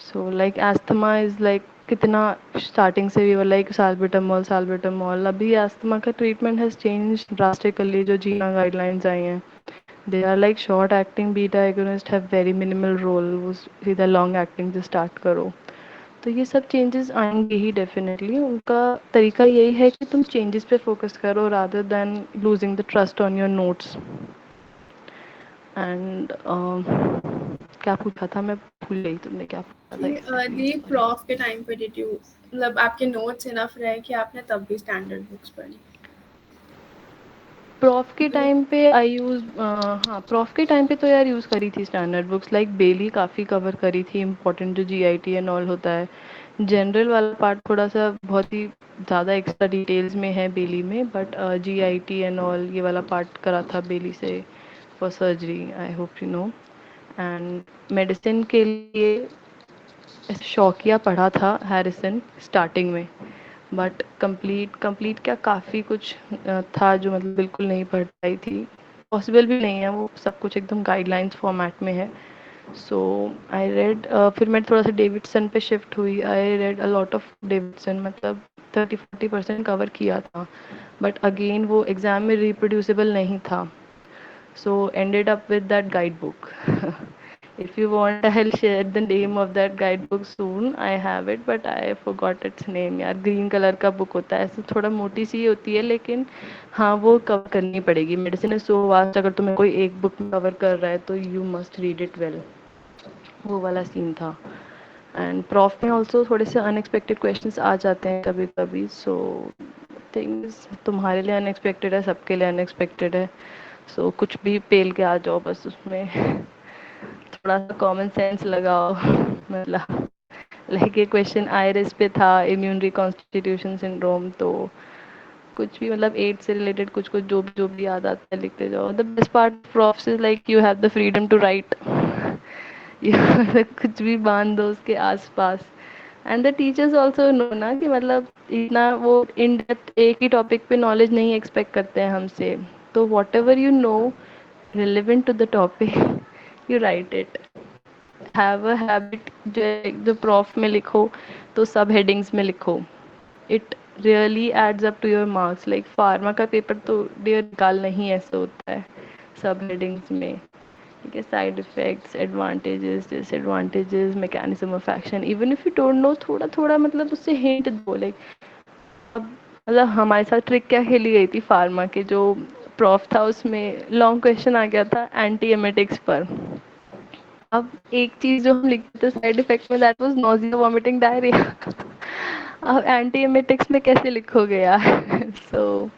So like asthma is like कितना स्टार्टिंग से वी वर लाइक साल्बेटामॉल। अभी अस्थमा का ट्रीटमेंट हैज़ चेंज ड्रास्टिकली, जो जीना गाइडलाइंस आई हैं। They are like short acting beta agonist have very minimal role, वो सीधा लॉन्ग एक्टिंग से स्टार्ट करो। तो ये सब चेंजेस आएंगे ही डेफिनेटली। उनका तरीका यही है कि तुम चेंजेस पे फोकस करो rather than losing the trust on your notes. And क्या पूछा था, मैं भूल गई, तुमने क्या पूछा था exactly? दी प्रॉफ के टाइम पे डिड यू मतलब आपके नोट्स इनफ रहे कि आपने तब भी स्टैंडर्ड बुक्स पढ़ी? प्रॉफ के टाइम पे आई यूज़, हाँ प्रॉफ के टाइम पे तो यार यूज़ करी थी स्टैंडर्ड बुक्स, लाइक बेली काफ़ी कवर करी थी, इम्पोर्टेंट जो जीआईटी एंड ऑल होता है। जनरल वाला पार्ट थोड़ा सा बहुत ही ज़्यादा एक्स्ट्रा डिटेल्स में है बेली में, बट जीआईटी एंड ऑल ये वाला पार्ट करा था बेली से for surgery, I hope you know. And medicine के लिए शौकिया पढ़ा था हैरिसन स्टार्टिंग में, बट कंप्लीट कंप्लीट क्या काफ़ी कुछ था जो मतलब बिल्कुल नहीं पढ़ पाई थी, पॉसिबल भी नहीं है, वो सब कुछ एकदम गाइडलाइंस फॉर्मेट में है। सो आई रेड, फिर मैं थोड़ा सा डेविडसन पे शिफ्ट हुई, I read a lot of Davidson, मतलब 30-40% कवर किया था, बट अगेन वो एग्ज़ाम में रिप्रोड्यूसिबल नहीं था। So ended up with that guidebook. If you want, I'll share the name of that guidebook soon. I have it, but I forgot its name. यार green colour का book होता है, ऐसे थोड़ा मोटी सी होती है, लेकिन हाँ वो कवर करनी पड़ेगी। मेडिसिन इज सो वास्ट, अगर तुम्हें कोई एक बुक में कवर कर रहा है तो you must read it well. वो वाला सीन था। एंड प्रॉफ में ऑल्सो थोड़े से अनएक्सपेक्टेड क्वेश्चंस आ जाते हैं कभी कभी। सो थिंग्स तुम्हारे लिए अनएक्सपेक्टेड है, सबके लिए अनएक्सपेक्टेड है। सो कुछ भी पेल के आ जाओ बस उसमें। थोड़ा सा कॉमन सेंस लगाओ। मतलब लाइक ये क्वेश्चन आयरिस पे था, इम्यून रिकॉन्स्टिट्यूशन सिंड्रोम, तो कुछ भी मतलब एड्स से रिलेटेड कुछ कुछ जो भी याद आता है लिखते जाओ। The best part of is like you have the freedom to write. कुछ भी बांध दो उसके आसपास। And the teachers also know ना कि मतलब इतना वो इन डेप्थ एक ही टॉपिक पे नॉलेज नहीं एक्सपेक्ट करते हैं हमसे, तो whatever you know relevant to the topic you write it. Have a habit जो प्रॉफ में लिखो तो सब हेडिंग्स में लिखो, it really adds up to your marks. Like pharma का पेपर तो डियर निकालना ही ऐसे होता है सब हेडिंग्स में, ठीक है। Side effects, advantages, disadvantages, mechanism of action, even if you don't know थोड़ा थोड़ा मतलब उससे हिंट दो। लाइक अब मतलब हमारे साथ ट्रिक क्या खेली गई थी फार्मा के जो प्रॉफ था, उसमें लॉन्ग क्वेश्चन आ गया था एंटी एमेटिक्स पर। अब एक चीज जो हम लिखते थे साइड इफेक्ट में, that was nausea, vomiting, diarrhoea. अब एंटी एमेटिक्स में कैसे लिखोगे यार? सो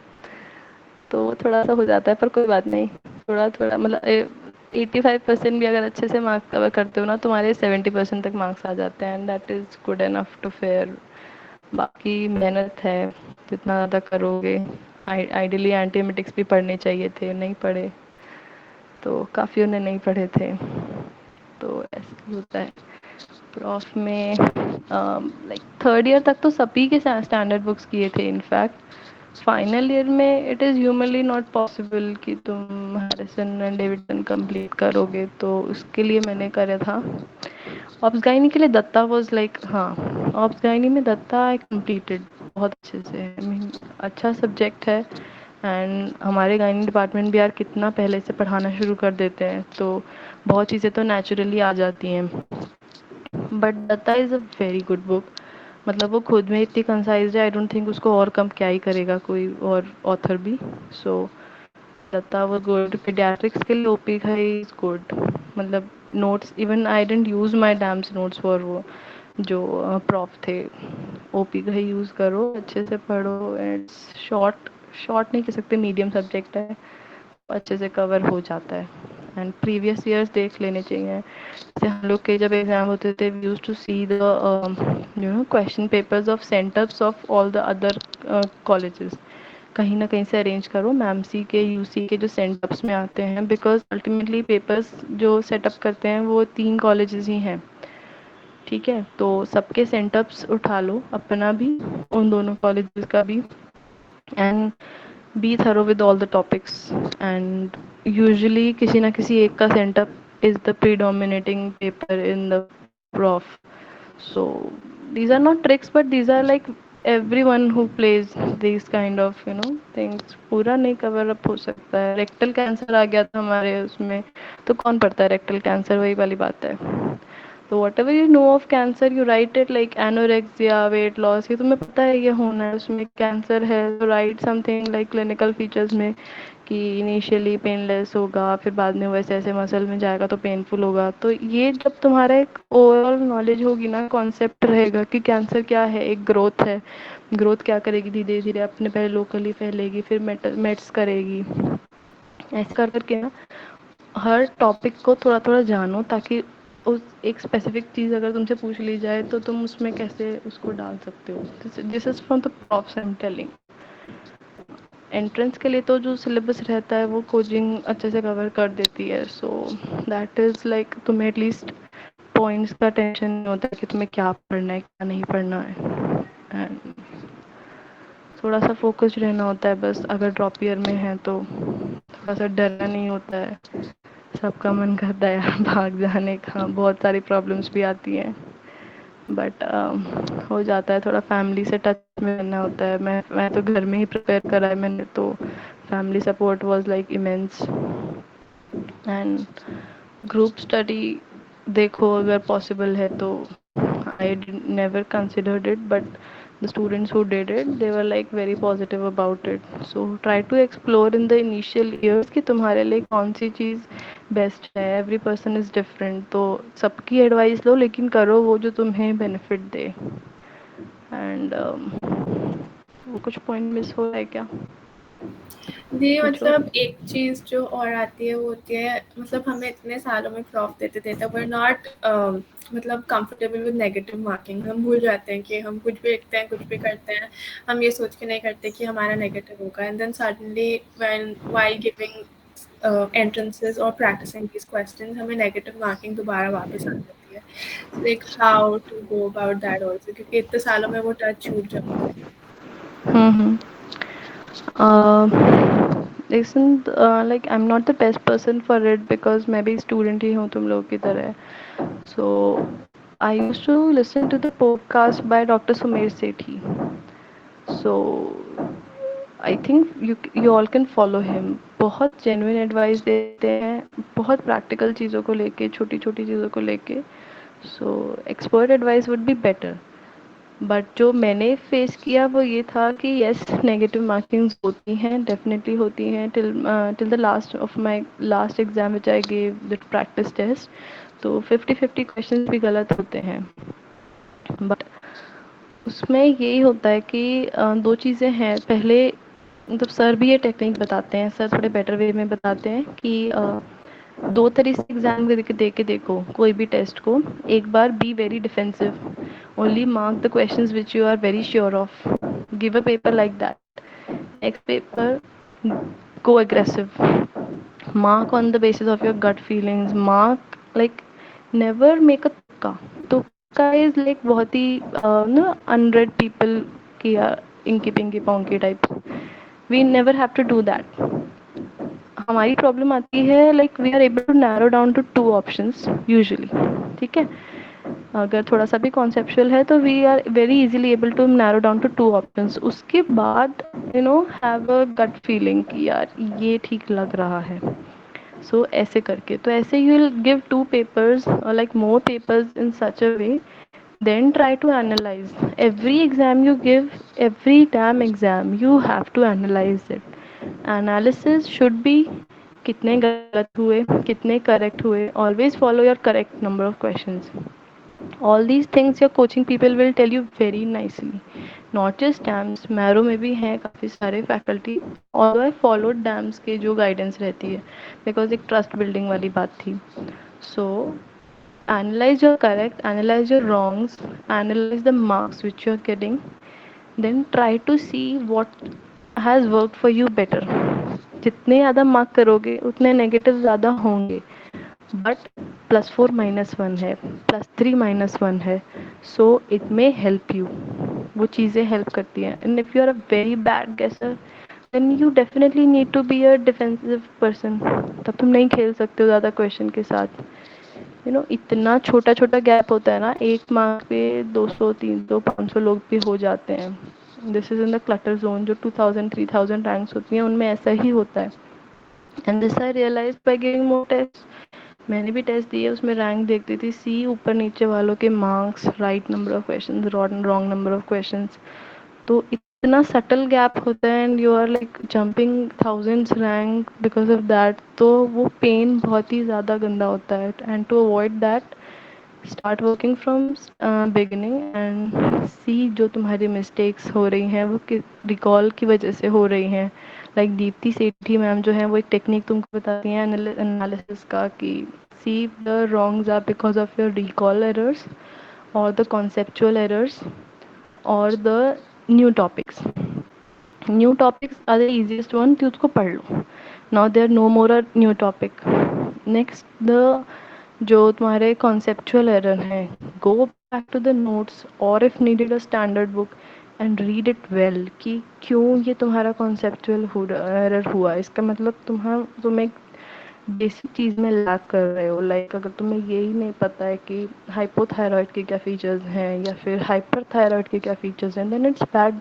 तो वो थोड़ा सा हो जाता है, पर कोई बात नहीं। थोड़ा थोड़ा मतलब 85% भी अगर अच्छे से मार्क्स कवर करते हो ना, तुम्हारे 70% तक मार्क्स आ जाते हैं, and that is good enough to fair. बाकी मेहनत है, जितना ज़्यादा करोगे। आइडियली एंटीमेटिक्स भी पढ़ने चाहिए थे, नहीं पढ़े, तो काफ़ी उन्हें नहीं पढ़े थे, तो ऐसा होता है। प्रॉफ में लाइक थर्ड ईयर तक तो सभी के स्टैंडर्ड बुक्स किए थे। इनफैक्ट फाइनल ईयर में it is humanly not possible कि तुम हैरिसन एंड डेविडसन कंप्लीट करोगे, तो उसके लिए मैंने करा था ऑब्स गायनी के लिए दत्ता वाज लाइक, हाँ ऑब्स गायनी में दत्ता आई कंप्लीटेड बहुत अच्छे से। आई मीन अच्छा सब्जेक्ट है, एंड हमारे गायनी डिपार्टमेंट भी यार कितना पहले से पढ़ाना शुरू कर देते हैं, तो बहुत चीज़ें तो नेचुरली आ जाती हैं। But Datta is a very good book, मतलब वो खुद में इतनी कंसाइज है, आई डोंट थिंक उसको और कम क्या ही करेगा कोई और ऑथर भी। सो दत्ता वो गुड। पीडियाट्रिक्स के लिए ओपी खाई इज गुड, मतलब notes even I didn't use my DAMS notes for वो जो प्रॉफ थे। ओपी का ही यूज़ करो, अच्छे से पढ़ो, इट्स शॉर्ट, शॉर्ट नहीं कह सकते, मीडियम सब्जेक्ट है, अच्छे से कवर हो जाता है। एंड प्रीवियस ईयर्स देख लेने चाहिए। जैसे हम लोग के जब एग्ज़ाम होते थे, we used to see the you know question papers of centres of all the other colleges. कहीं ना कहीं से अरेंज करो, मैम सी के, यूसी के जो सेंटर्स में आते हैं, बिकॉज अल्टीमेटली पेपर्स जो सेटअप करते हैं वो 3 कॉलेजेस ही हैं, ठीक है। तो सबके सेंटर्स उठा लो, अपना भी, उन दोनों कॉलेजेस का भी, and be thorough with all the topics. And usually किसी ना किसी एक का sentup is the predominating paper in the prof. So these are not tricks, but these are like everyone who plays these kind of things पूरा नहीं cover up हो सकता है. रेक्टल कैंसर आ गया था हमारे उसमें, तो कौन पढ़ता है रेक्टल कैंसर, वही वाली बात है. तो whatever you no of cancer you write it, like anorexia, weight loss, ये तुम्हें पता है ये होना है, उसमें कैंसर है, तो right something like clinical features में कि इनिशियली पेनलेस होगा, फिर बाद में वैसे ऐसे मसल में जाएगा तो पेनफुल होगा. तो ये जब तुम्हारा एक ओवरऑल नॉलेज होगी ना, कॉन्सेप्ट रहेगा कि कैंसर क्या है, एक ग्रोथ है, ग्रोथ क्या करेगी, धीरे धीरे अपने पहले लोकली फैलेगी, फिर मेट्स करेगी, ऐसे कर करके ना हर टॉपिक को थोड़ा थोड़ा जानो, ताकि उस एक स्पेसिफिक चीज़ अगर तुमसे पूछ ली जाए तो तुम उसमें कैसे उसको डाल सकते हो. This is from the props I am telling. Entrance के लिए तो जो सिलेबस रहता है वो कोचिंग अच्छे से कवर कर देती है. सो दैट इज़ लाइक तुम्हें एटलीस्ट पॉइंट्स का टेंशन नहीं होता है कि तुम्हें क्या पढ़ना है क्या नहीं पढ़ना है. एंड थोड़ा सा फोकस्ड रहना होता है बस. अगर ड्रॉप ईयर में है तो थोड़ा सा डरना नहीं होता है. सबका मन करता है यार भाग जाने का, बहुत सारी प्रॉब्लम्स भी आती हैं, बट हो जाता है. थोड़ा फैमिली से टच में रहना होता है. मैं तो घर में ही प्रिपेयर करा है मैंने, तो family support was like immense. And group study देखो अगर पॉसिबल है तो. I never considered it, but the students who did it they were like very positive about it. So try to explore in the initial years कि तुम्हारे लिए कौन सी चीज़ best है. Every person is different, तो सबकी advice लो लेकिन करो वो जो तुम्हें बेनिफिट दे. एंड वो कुछ पॉइंट मिस हो रहा है क्या? जी, पूछो. मतलब एक चीज़ जो और आती है वो होती है, मतलब हमें इतने सालों में प्रॉफ देते देते वी आर नॉट मतलब कंफर्टेबल विद नेगेटिव मार्किंग. हम भूल जाते हैं कि हम कुछ भी लिखते हैं, कुछ भी करते हैं, हम ये सोच के नहीं करते कि हमारा नेगेटिव होगा. And then suddenly when while giving entrances और प्रैक्टिसिंग दीज क्वेश्चंस हमें नेगेटिव मार्किंग दोबारा वापस आ जाती है. Like how to go about that also, क्योंकि इतने सालों में वो टच छूट जाता है. हम्म. Listen, like I'm not the best person for it because मैं भी स्टूडेंट ही हूँ तुम लोग की तरह. So I used to listen to the podcast by Dr. Sumer Sethi. So I think you all can follow him. बहुत genuine advice देते हैं, बहुत practical चीज़ों को लेके, छोटी छोटी चीज़ों को लेके. So expert advice would be better. But जो मैंने फेस किया वो ये था कि यस नेगेटिव मार्किंग्स होती हैं, डेफिनेटली होती हैं. Till the last of my last exam which I gave the practice test, तो 50-50 क्वेश्चंस भी गलत होते हैं. बट उसमें यही होता है कि दो चीज़ें हैं. पहले मतलब सर भी ये टेक्निक बताते हैं, सर थोड़े बेटर वे में बताते हैं कि दो तरीके से एग्जाम दे के देखो कोई भी टेस्ट को. एक बार be very defensive, only mark the questions which you are very sure of, give a paper like that. Next paper go aggressive, mark on the basis of your gut feelings, mark like never make a तुक्का is like बहुत ही ना unread people की inky pinky ponky type. we never have to do that. हमारी problem आती है like we are able to narrow down to 2 options usually. ठीक है, अगर थोड़ा सा भी कॉन्सेप्चुअल है तो we are very easily able to narrow down to 2 options. उसके बाद हैव अ गट फीलिंग कि यार ये ठीक लग रहा है. सो ऐसे करके, तो ऐसे यू विल गिव 2 पेपर्स और like more papers in such a way. then try to analyze every exam you give, every damn exam you have to analyze it. Analysis should be कितने गलत हुए, कितने करेक्ट हुए. always follow your correct number of questions. all these things your coaching people will tell you very nicely. not just dams, marrow में भी हैं काफ़ी सारे faculty. although I followed dams के जो गाइडेंस रहती है, बिकॉज एक ट्रस्ट बिल्डिंग वाली बात थी. so analyze your correct, analyze your wrongs, analyze the marks which you are getting, then try to see what has worked for you better. जितने ज़्यादा मार्क करोगे उतने नेगेटिव ज़्यादा होंगे, बट +4 -1 है, +3 -1 है. So it may help you. वो चीज़ें हेल्प करती हैं. And if you are a very bad guesser then you definitely need to be a defensive person. तब तुम नहीं खेल सकते हो ज़्यादा क्वेश्चन के साथ. इतना छोटा छोटा गैप होता है ना, एक मार्क्स पे 200 300 500 लोग भी हो जाते हैं। This is in the clutter zone. जो 2000 3000 रैंक्स होती हैं उनमें ऐसा ही होता है। And this I realise by giving more test. मैंने भी टेस्ट दिए, उसमें रैंक देखती थी, सी ऊपर नीचे वालों के marks, right number of question, wrong number of question. तो इतना सटल गैप होता है and you are like jumping thousands rank because of that. तो वो पेन बहुत ही ज़्यादा गंदा होता है। And to avoid that, start working from beginning and see जो तुम्हारी मिस्टेक्स हो रही हैं वो रिकॉल की वजह से हो रही हैं। लाइक दीप्ति सेठी मैम जो है वो एक टेक्निक तुमको बताती हैं एनालिसिस का, कि see the wrongs are because of your recall errors और द कॉन्सेप्चुअल एरर्स और the new topics. New topics are the easiest one कि उसको पढ़ लो। Now there no more a new topic. Next the जो तुम्हारे कॉन्सेप्चुअल एरर हैं, go back to the notes और if needed a standard book and read it well कि क्यों ये तुम्हारा कॉन्सेप्चुअल एरर हुआ। इसका मतलब तुम एक बेसिक चीज़ में लैक कर रहे हो। लाइक अगर तुम्हें यही नहीं पता है कि हाइपोथायरॉयड के क्या फीचर्स हैं या फिर हाइपरथायरॉयड के क्या फीचर्स हैं, देन इट्स बैड।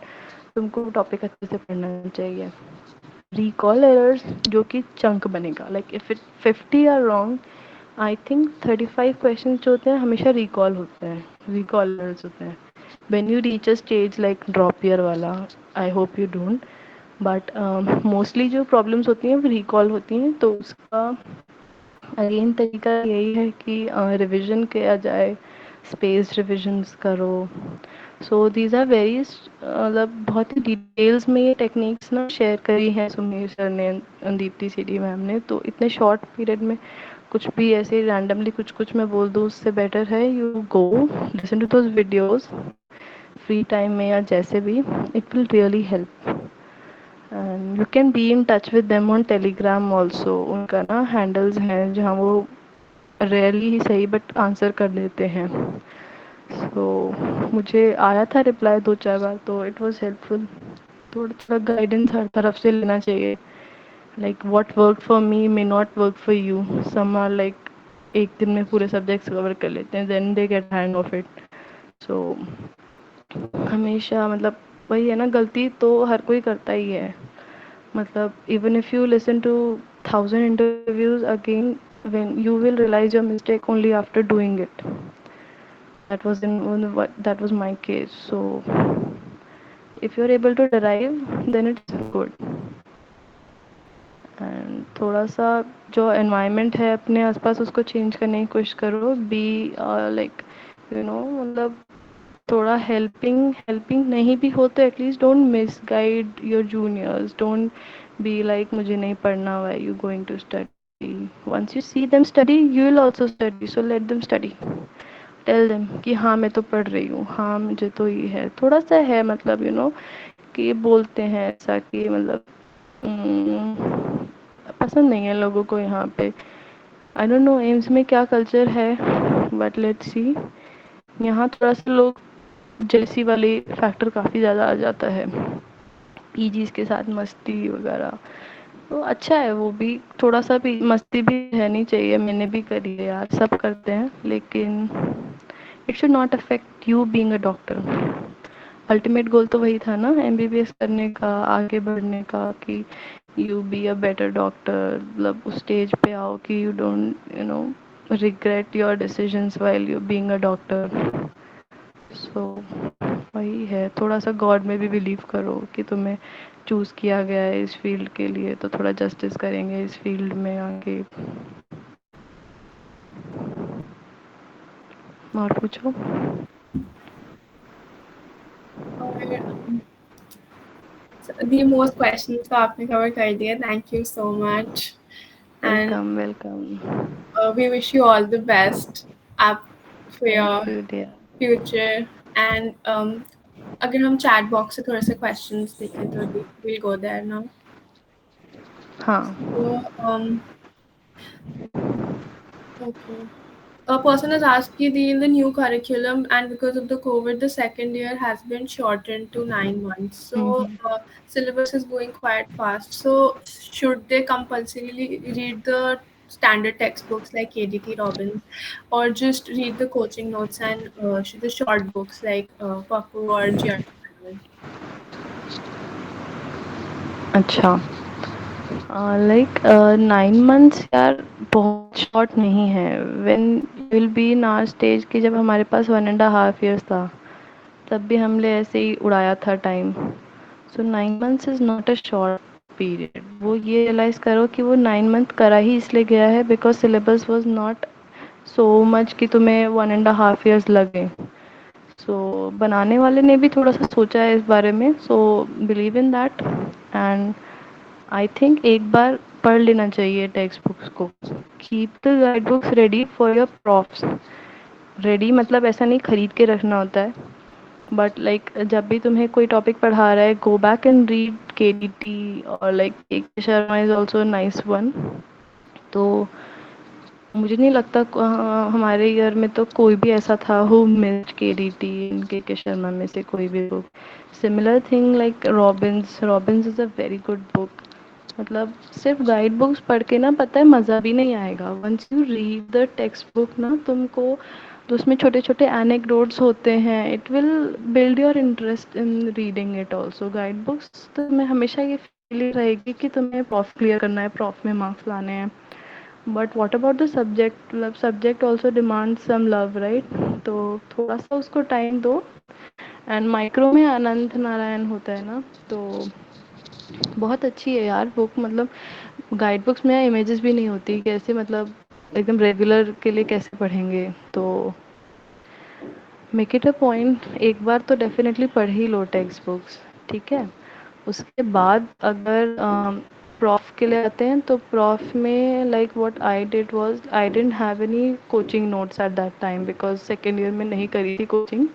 तुमको टॉपिक अच्छे से पढ़ना चाहिए। रिकॉल एरर्स जो कि चंक बनेगा, like if it 50 are wrong, I think 35 question जो होते हैं हमेशा रिकॉल होते हैं, रिकॉल एरर्स होते हैं। When you reach a stage like drop year वाला, I hope you don't, but mostly जो प्रॉब्लम्स होती हैं वो रिकॉल होती हैं। तो उसका अगेन तरीका यही है कि रिविज़न किया जाए, स्पेस रिविजन्स करो। सो दीज आर वेरी मतलब बहुत ही डिटेल्स में ये टेक्निक्स ना शेयर करी हैं सुमीर सर ने, दीप्ति सीडी मैम ने। तो इतने शॉर्ट पीरियड में कुछ भी ऐसे रैंडमली कुछ कुछ मैं बोल दूँ, उससे बेटर है you go listen to those videos free time में या जैसे भी। It will really help and you can be in touch with them on Telegram also. उनका ना हैंडल्स हैं जहाँ वो रेयरली ही सही बट आंसर कर देते हैं। सो मुझे आया था रिप्लाई 2 4 बार, तो इट वाज हेल्पफुल। थोड़ा थोड़ा गाइडेंस हर तरफ से लेना चाहिए। Like what work for me may not work for you. Some are like एक दिन में पूरे सब्जेक्ट्स कवर कर लेते हैं, then they get hang of it. So हमेशा मतलब वही है ना, गलती तो हर कोई करता ही है। मतलब even if you listen to 1000 interviews again, when you will realize your mistake only after doing it. That was my case. So if you're able to derive, then it's good. And थोड़ा सा जो environment है अपने आसपास उसको change करने की कोशिश करो। बी लाइक मतलब थोड़ा हेल्पिंग हेल्पिंग नहीं भी हो तो at least don't miss guide your juniors. Don't be like मुझे नहीं पढ़ना, why you going to study. Once you see them study you will also study, so let them study. Tell them कि हाँ मैं तो पढ़ रही हूँ, हाँ मुझे तो ये है, थोड़ा सा है मतलब कि बोलते हैं ऐसा कि मतलब पसंद नहीं है लोगों को यहाँ पे। आई डोंट नो एम्स में क्या कल्चर है, बट लेट्स सी। यहाँ थोड़ा सा लोग जेलसी वाली फैक्टर काफ़ी ज़्यादा आ जाता है, पीजीज के साथ मस्ती वगैरह। तो अच्छा है वो भी, थोड़ा सा भी मस्ती भी रहनी चाहिए। मैंने भी करी है यार, सब करते हैं, लेकिन it should not affect you being a doctor. Ultimate goal तो वही था ना, एमबीबीएस करने का, आगे बढ़ने का, कि you be a better doctor. मतलब उस स्टेज पे आओ कि you don't regret your decisions while you being a doctor. So वही है, थोड़ा सा गॉड में भी बिलीव करो कि तुम्हें चूज़ किया गया है इस फील्ड के लिए, तो थोड़ा जस्टिस करेंगे इस फील्ड में आगे। और पूछो। और the most questions तो आपने cover कर दिया. Thank you so much. And welcome welcome. we wish you all the best up for thank your you dear. future. And अगर हम chat box से थोड़े से questions देखें तो we'll go there now. हाँ। So okay. A person has asked कि the new curriculum and because of the COVID, the second year has been shortened to 9 months. So syllabus is going quite fast. So should they compulsorily read the standard textbooks like KDT Robbins, or just read the coaching notes and the short books like Papu or Gianni. अच्छा, like 9 months यार बहुत short नहीं है. When will be in our stage कि जब हमारे पास 1.5 years था, तब भी हमने ऐसे ही उड़ाया था time. So 9 months is not a short period. वो ये रियलाइज़ करो कि वो 9 मंथ करा ही इसलिए गया है because syllabus was not so much कि तुम्हें 1.5 years लगे. सो बनाने वाले ने भी थोड़ा सा सोचा है इस बारे में. So believe in that. And I think एक बार पढ़ लेना चाहिए टेक्स्ट बुक्स को. Keep the guide books ready for your profs. Ready मतलब ऐसा नहीं खरीद के रखना होता है, बट लाइक जब भी तुम्हें कोई टॉपिक पढ़ा रहा है, गो बैक एंड रीड केडीटी, और लाइक के Sharma is also nice one. तो मुझे नहीं लगता हमारे ईयर में तो कोई भी ऐसा था हु मिस्ड केडीटी इन के शर्मा में से कोई भी book. Similar thing like Robins. Robins is a very good book. मतलब सिर्फ गाइड बुक्स पढ़ के ना, पता है मज़ा भी नहीं आएगा. Once you read the text book ना, तुमको तो उसमें छोटे छोटे एनेक्डोट्स होते हैं. It will build your interest in reading it also. Guide books तो मैं हमेशा ये फील रहेगी कि तुम्हें प्रॉफ क्लियर करना है, प्रॉफ में मार्क्स लाने हैं. But what about the subject. मतलब subject also demand some love, right. तो थोड़ा सा उसको टाइम दो. एंड माइक्रो में अनंत नारायण होता है ना, तो बहुत अच्छी है यार बुक. मतलब गाइड बुक्स में इमेजेस भी नहीं होती, कैसे मतलब एकदम रेगुलर के लिए कैसे पढ़ेंगे. तो मेक इट अ पॉइंट, एक बार तो डेफिनेटली पढ़ ही लो टेक्स्ट बुक्स, ठीक है. उसके बाद अगर प्रॉफ के लिए आते हैं, तो प्रॉफ में like what I did was I didn't have any coaching notes at that time because second year में नहीं करी थी कोचिंग.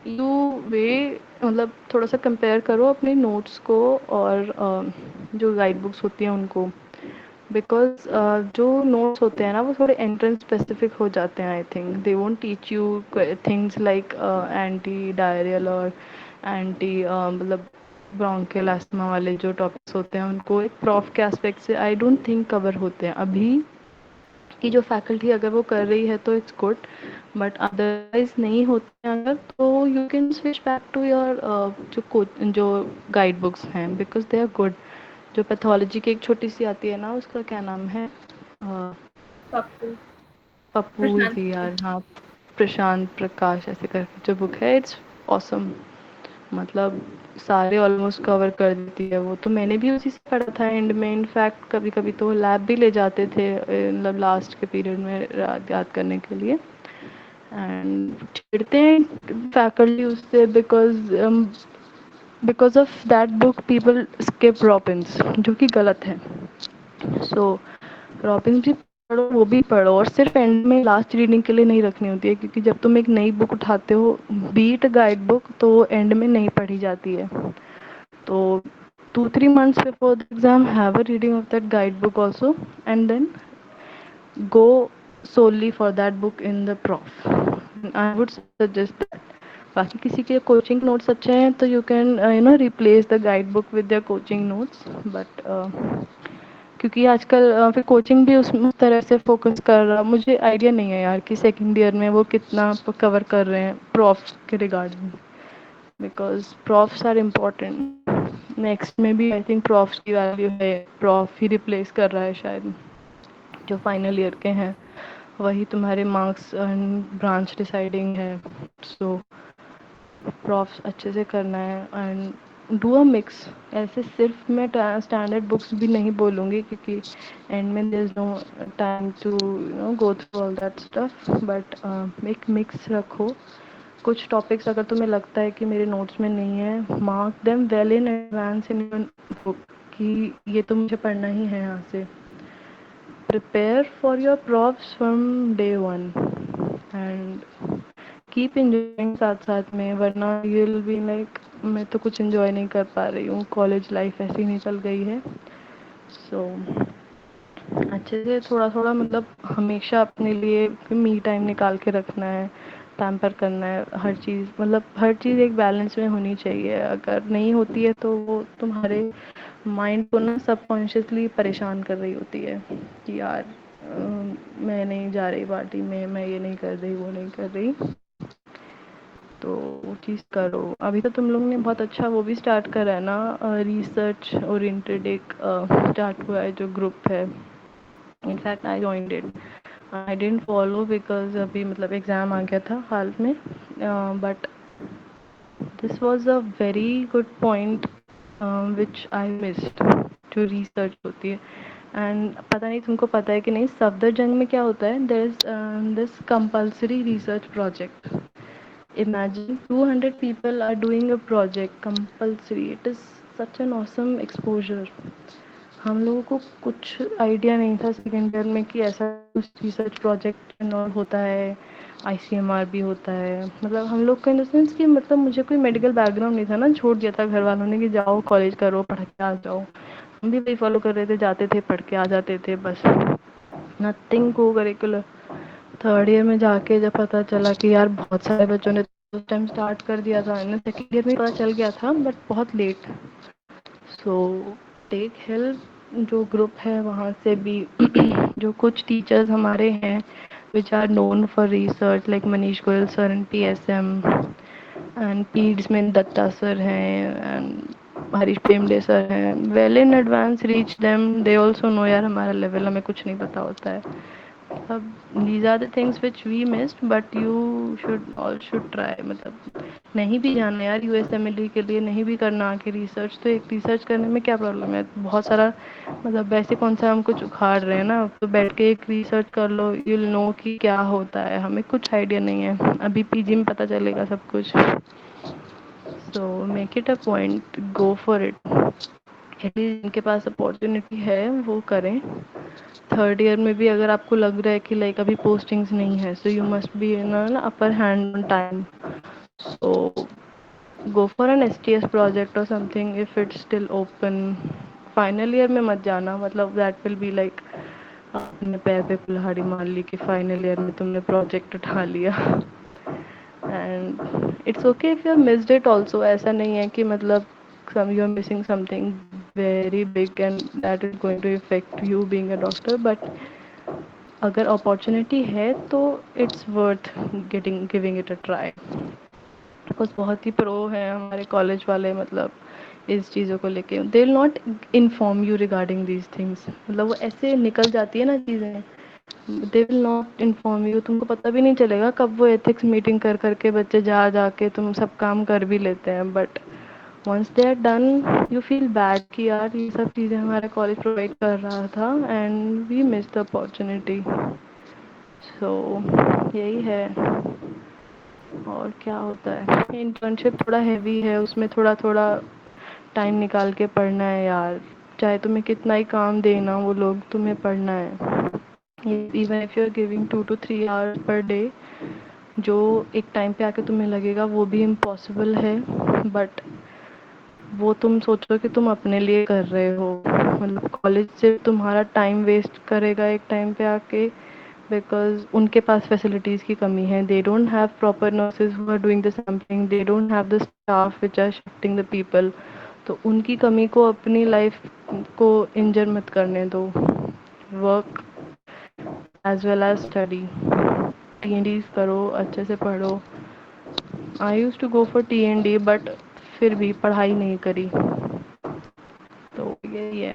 यू वे मतलब थोड़ा सा कंपेयर करो अपने नोट्स को और जो गाइड बुक्स होती हैं उनको. बिकॉज जो नोट्स होते हैं ना, वो थोड़े एंट्रेंस स्पेसिफिक हो जाते हैं. I think they won't teach you things like anti diarrhoeal और एंटी मतलब ब्रोंकियल अस्थमा वाले जो टॉपिक्स होते हैं, उनको एक प्रॉफ के एस्पेक्ट से आई डोंट थिंक कवर होते हैं अभी की जो फैकल्टी. अगर वो कर रही है तो इट्स गुड, बट अदरवाइज नहीं होते हैं अगर, तो you can switch back to your जो गाइड बुक्स हैं बिकॉज दे आर गुड. जो पैथोलॉजी की एक छोटी सी आती है ना, उसका क्या नाम है, Papu. पप्पू Prashant. थी यार, हाँ, प्रशांत प्रकाश ऐसे करके जो बुक है, इट्स ऑसम. मतलब सारे ऑलमोस्ट कवर कर देती है वो. तो मैंने भी उसी से पढ़ा था एंड में. इनफैक्ट कभी कभी तो लैब भी ले जाते थे मतलब लास्ट के पीरियड में याद करने के लिए. एंड छिड़ते हैं फैकल्टी उससे because of that book people skip Robins, जो कि गलत है. सो रॉबिन्स भी पढ़ो, वो भी पढ़ो, और सिर्फ एंड में लास्ट रीडिंग के लिए नहीं रखनी होती है, क्योंकि जब तुम एक नई बुक उठाते हो, बीट गाइड बुक, तो एंड में नहीं पढ़ी जाती है. तो 2-3 months before the exam have a reading of that guidebook also, and then go solely for that book in the prof. I would suggest that. बाकी किसी के कोचिंग नोट्स अच्छे हैं तो you can replace the guide book with your coaching notes. But क्योंकि आजकल फिर coaching भी उस तरह से फोकस कर रहा, मुझे आइडिया नहीं है यार कि सेकेंड ईयर में वो कितना कवर कर रहे हैं प्रॉफ्स के regarding. Because profs are important. Next में भी आई थिंक प्रॉफ्स की वैल्यू है. प्रॉफ ही रिप्लेस कर रहा है शायद. जो फाइनल ईयर के हैं वही तुम्हारे मार्क्स एंड ब्रांच डिसाइडिंग है. सो प्रॉफ्स अच्छे से करना है एंड डू अ मिक्स. ऐसे सिर्फ मैं स्टैंडर्ड बुक्स भी नहीं बोलूँगी, क्योंकि एंड में there is no time to go through all that stuff. But एक मिक्स रखो. कुछ टॉपिक्स अगर तुम्हें लगता है कि मेरे नोट्स में नहीं है, mark them well in advance in your book कि ये तो मुझे पढ़ना ही है यहाँ से. Prepare for your profs from day one and keep enjoying साथ साथ में. वरना यू विल बी लाइक मैं तो कुछ इंजॉय नहीं कर पा रही हूँ, कॉलेज लाइफ ऐसी निकल गई है. सो अच्छे से थोड़ा थोड़ा मतलब हमेशा अपने लिए मी टाइम निकाल के रखना है. पैम्पर करना है, हर चीज़ मतलब हर चीज़ एक बैलेंस में होनी चाहिए। अगर नहीं होती है तो वो तुम्हारे माइंड को ना सबकॉन्शियसली परेशान कर रही होती है कि यार मैं नहीं जा रही पार्टी में, मैं ये नहीं कर रही, वो नहीं कर रही। तो वो चीज़ करो। अभी तो तुम लोग ने बहुत अच्छा वो भी स्टार्ट करा है ना, रिसर्च ओरिएंटेड एक स्टार्ट हुआ है जो ग्रुप है। In fact I joined it. I didn't follow because अभी मतलब एग्ज़ाम आ गया था हाल में, but this was a very good point which I missed. जो रिसर्च होती है, एंड पता नहीं तुमको पता है कि नहीं, सफदरजंग में क्या होता है, there is this compulsory research project. Imagine 200 people are doing a project compulsory. It is such an awesome exposure. हम लोगों को कुछ आइडिया नहीं था सेकेंड ईयर में कि ऐसा कुछ रिसर्च प्रोजेक्ट एंड ऑल होता है, आईसीएमआर भी होता है। मतलब हम लोग को इन द सेंस कि मतलब मुझे कोई मेडिकल बैकग्राउंड नहीं था ना, छोड़ दिया था घर वालों ने कि जाओ कॉलेज करो, पढ़ के आ जाओ। हम भी वही फॉलो कर रहे थे, जाते थे, पढ़ के आ जाते थे, बस नथिंग को करिकुलर। थर्ड ईयर में जाके जब पता चला कि यार बहुत सारे बच्चों ने उस टाइम स्टार्ट कर दिया था, सेकेंड ईयर में पता चल गया था बट बहुत लेट। So take help. जो ग्रुप है वहाँ से भी जो कुछ टीचर्स हमारे हैं which are known for research like Manish Goyal sir and PSM, and peds में दत्ता सर हैं एंड हरीश पेमडे सर हैं, well in advance reach them, they also know यार हमारा लेवल हमें कुछ नहीं पता होता है। अब these are the things which we missed but you should try। मतलब नहीं भी जाना यार यूएसएमएलई के लिए, नहीं भी करना आके रिसर्च, तो एक रिसर्च करने में क्या प्रॉब्लम है, बहुत सारा मतलब वैसे कौन सा हम कुछ उखाड़ रहे हैं ना, तो बैठ के एक रिसर्च कर लो, यू विल नो कि क्या होता है। हमें कुछ आइडिया नहीं है, अभी पीजी में पता चलेगा सब कुछ। So make it a point, go for it. At least जिनके पास अपॉर्चुनिटी है वो करें। थर्ड ईयर में भी अगर आपको लग रहा है कि लाइक अभी पोस्टिंग्स नहीं है, so you must be in an upper hand on time, so go for an STS project और something if it's still open. Final year में मत जाना, मतलब दैट विल बी लाइक आपने पैर पे कुल्हाड़ी मार ली कि फाइनल ईयर में तुमने प्रोजेक्ट उठा लिया। And it's okay if you missed it also. ऐसा नहीं है कि मतलब you are missing something very big and that is going to affect you being a doctor, but अगर अपॉर्चुनिटी है तो it's worth getting giving it a try. Because बहुत ही प्रो हैं हमारे कॉलेज वाले, मतलब इस चीज़ों को लेके they will not inform you regarding these things. मतलब वो ऐसे निकल जाती है ना चीज़ें, they will not inform you. तुमको पता भी नहीं चलेगा कब वो एथिक्स मीटिंग कर करके बच्चे जा जाके तुम सब काम कर भी लेते हैं, but once they are done you feel bad कि यार ये सब चीज़ें हमारा कॉलेज प्रोवाइड कर रहा था and we miss the opportunity. So यही है। और क्या होता है, इंटर्नशिप थोड़ा हैवी है, उसमें थोड़ा थोड़ा टाइम निकाल के पढ़ना है यार। चाहे तुम्हें कितना ही काम देना वो लोग, तुम्हें पढ़ना है। Even if you are giving 2 to 3 hours per day, जो एक टाइम पे आके तुम्हें लगेगा वो भी इम्पॉसिबल है, बट वो तुम सोचो कि तुम अपने लिए कर रहे हो। मतलब कॉलेज से तुम्हारा टाइम वेस्ट करेगा एक टाइम पे आके, बिकॉज उनके पास फैसिलिटीज़ की कमी है। They don't have proper nurses who are doing the sampling, they don't have the staff which are shifting the people. तो उनकी कमी को अपनी लाइफ को इंजर मत करने दो। Work as well as study, tea करो, अच्छे से पढ़ो। I use to go for tea but फिर भी पढ़ाई नहीं करी, तो यही है।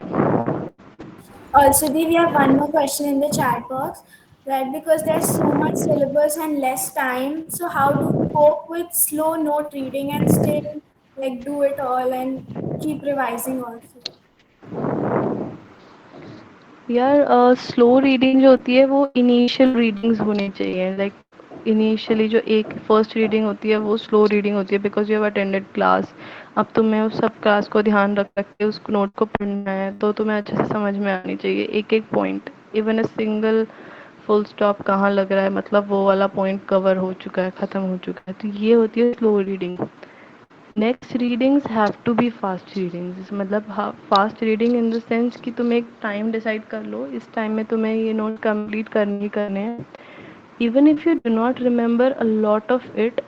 Also, we have one more question in the chat box. That because there's so much syllabus and less time, so how do we cope with slow note reading and still like do it all and keep revising also? यार slow reading जो होती है वो initial readings होनी चाहिए। Like initially जो एक first reading होती है वो स्लो रीडिंग होती है, because you have attended class. अब तुम्हें उस सब क्लास को ध्यान रख रख के उस नोट को पढ़ना है, तो तुम्हें अच्छे से समझ में आनी चाहिए एक एक point. Even a single full stop कहाँ लग रहा है, मतलब वो वाला पॉइंट कवर हो चुका है, ख़त्म हो चुका है, तो ये होती है slow reading. Next readings have to be fast readings, मतलब fast reading in the sense कि तुम एक टाइम डिसाइड कर लो, इस टाइम में तुम्हें ये नोट कंप्लीट करने ही करने हैं। Even if you do not remember a lot of it,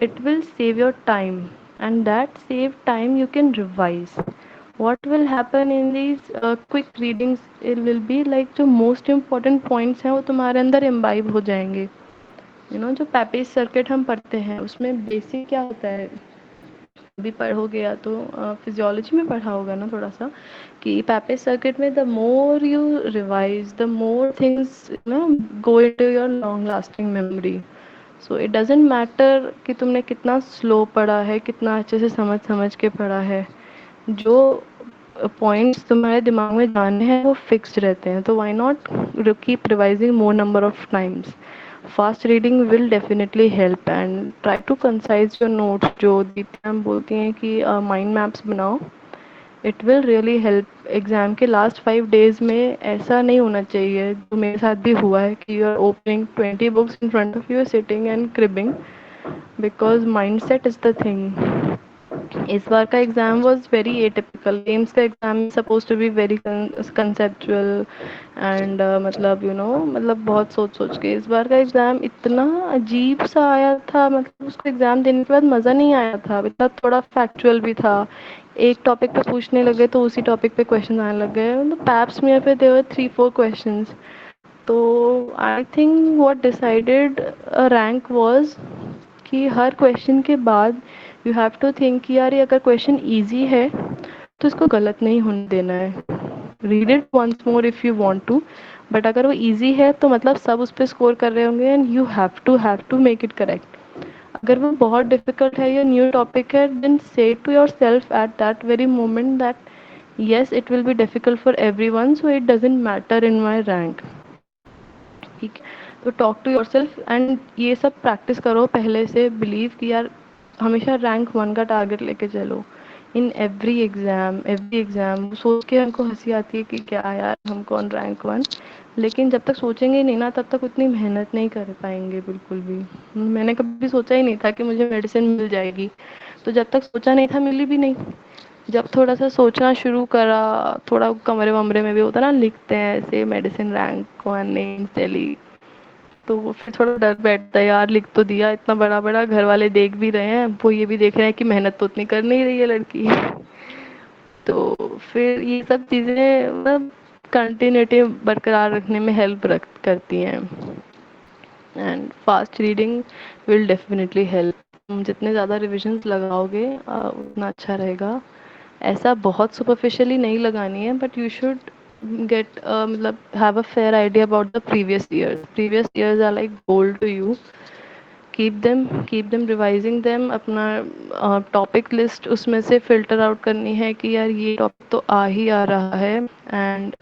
it will save your time, and that saved time you can revise. What will happen in these quick readings, it will be like जो most important points हैं वो तुम्हारे अंदर imbibe हो जाएंगे. जो पैपेज circuit हम पढ़ते हैं उसमें बेसिक क्या होता है, अभी पढ़ोगे या तो फिजियोलॉजी में पढ़ा होगा ना थोड़ा सा, कि पैपेज सर्किट में the more you revise the more things go into your long lasting memory. So it doesn't matter कि तुमने कितना स्लो पढ़ा है, कितना अच्छे से समझ समझ के पढ़ा है, जो पॉइंट्स तुम्हारे दिमाग में जाने हैं वो फिक्स्ड रहते हैं. तो why not keep revising more number of times. Fast reading will definitely help, and try to concise your notes. जो दीप्ति मैम बोलती हैं कि माइंड मैप्स बनाओ, it will really help. Exam के लास्ट 5 डेज में ऐसा नहीं होना चाहिए, जो मेरे साथ भी हुआ है, कि you are opening 20 books in front of you, sitting and cribbing, because mind set is the thing. इस बार का exam was very atypical. AIIMS का exam suppose to be very conceptual and मतलब मतलब बहुत सोच सोच के. इस बार का एग्ज़ाम इतना अजीब सा आया था, मतलब उसको एग्ज़ाम देने के बाद मज़ा नहीं आया था. इतना थोड़ा फैक्चुअल भी था, एक टॉपिक पे पूछने लगे तो उसी टॉपिक पे क्वेश्चन आने लग गए. मतलब पैप्स में पे देवर 3-4 क्वेश्चंस. तो I think what decided a rank was कि हर क्वेश्चन के बाद यू हैव टू थिंक कि यार ये अगर क्वेश्चन ईजी है तो इसको गलत नहीं होने देना है. Read it once more if you want to, but अगर वो ईजी है तो मतलब सब उस पर स्कोर कर रहे होंगे and you have to make it correct. अगर वो बहुत डिफिकल्ट है या न्यू टॉपिक है, then say to yourself at that very moment that yes it will be difficult for everyone, so it doesn't matter in my rank. ठीक है, तो talk to yourself and ये सब practice करो पहले से. Believe कि यार हमेशा रैंक 1 का टारगेट लेके चलो इन एवरी एग्ज़ाम. सोच के हमको हंसी आती है कि क्या यार हम कौन रैंक 1, लेकिन जब तक सोचेंगे ही नहीं ना तब तक उतनी मेहनत नहीं कर पाएंगे बिल्कुल भी. मैंने कभी सोचा ही नहीं था कि मुझे मेडिसिन मिल जाएगी, तो जब तक सोचा नहीं था मिली भी नहीं. जब थोड़ा सा सोचना शुरू करा, थोड़ा कमरे वमरे में भी होता ना लिखते हैं ऐसे मेडिसिन रैंक 1 नहीं चली, तो फिर थोड़ा डर बैठता है यार लिख तो दिया इतना बड़ा बड़ा, घर वाले देख भी रहे हैं, वो ये भी देख रहे हैं कि मेहनत तो उतनी कर नहीं रही है लड़की. तो फिर ये सब चीज़ें मतलब कंटिन्यूटी बरकरार रखने में हेल्प रख करती हैं. And fast reading will definitely help. तुम जितने ज़्यादा रिविजन्स लगाओगे उतना अच्छा रहेगा. ऐसा बहुत सुपरफिशियली नहीं लगानी है, बट यू शुड get मतलब have a fair idea about the previous years are like gold to you. keep them revising them. अपना टॉपिक लिस्ट उसमें से फिल्टर आउट करनी है कि यार ये टॉपिक तो आ ही आ रहा है. एंड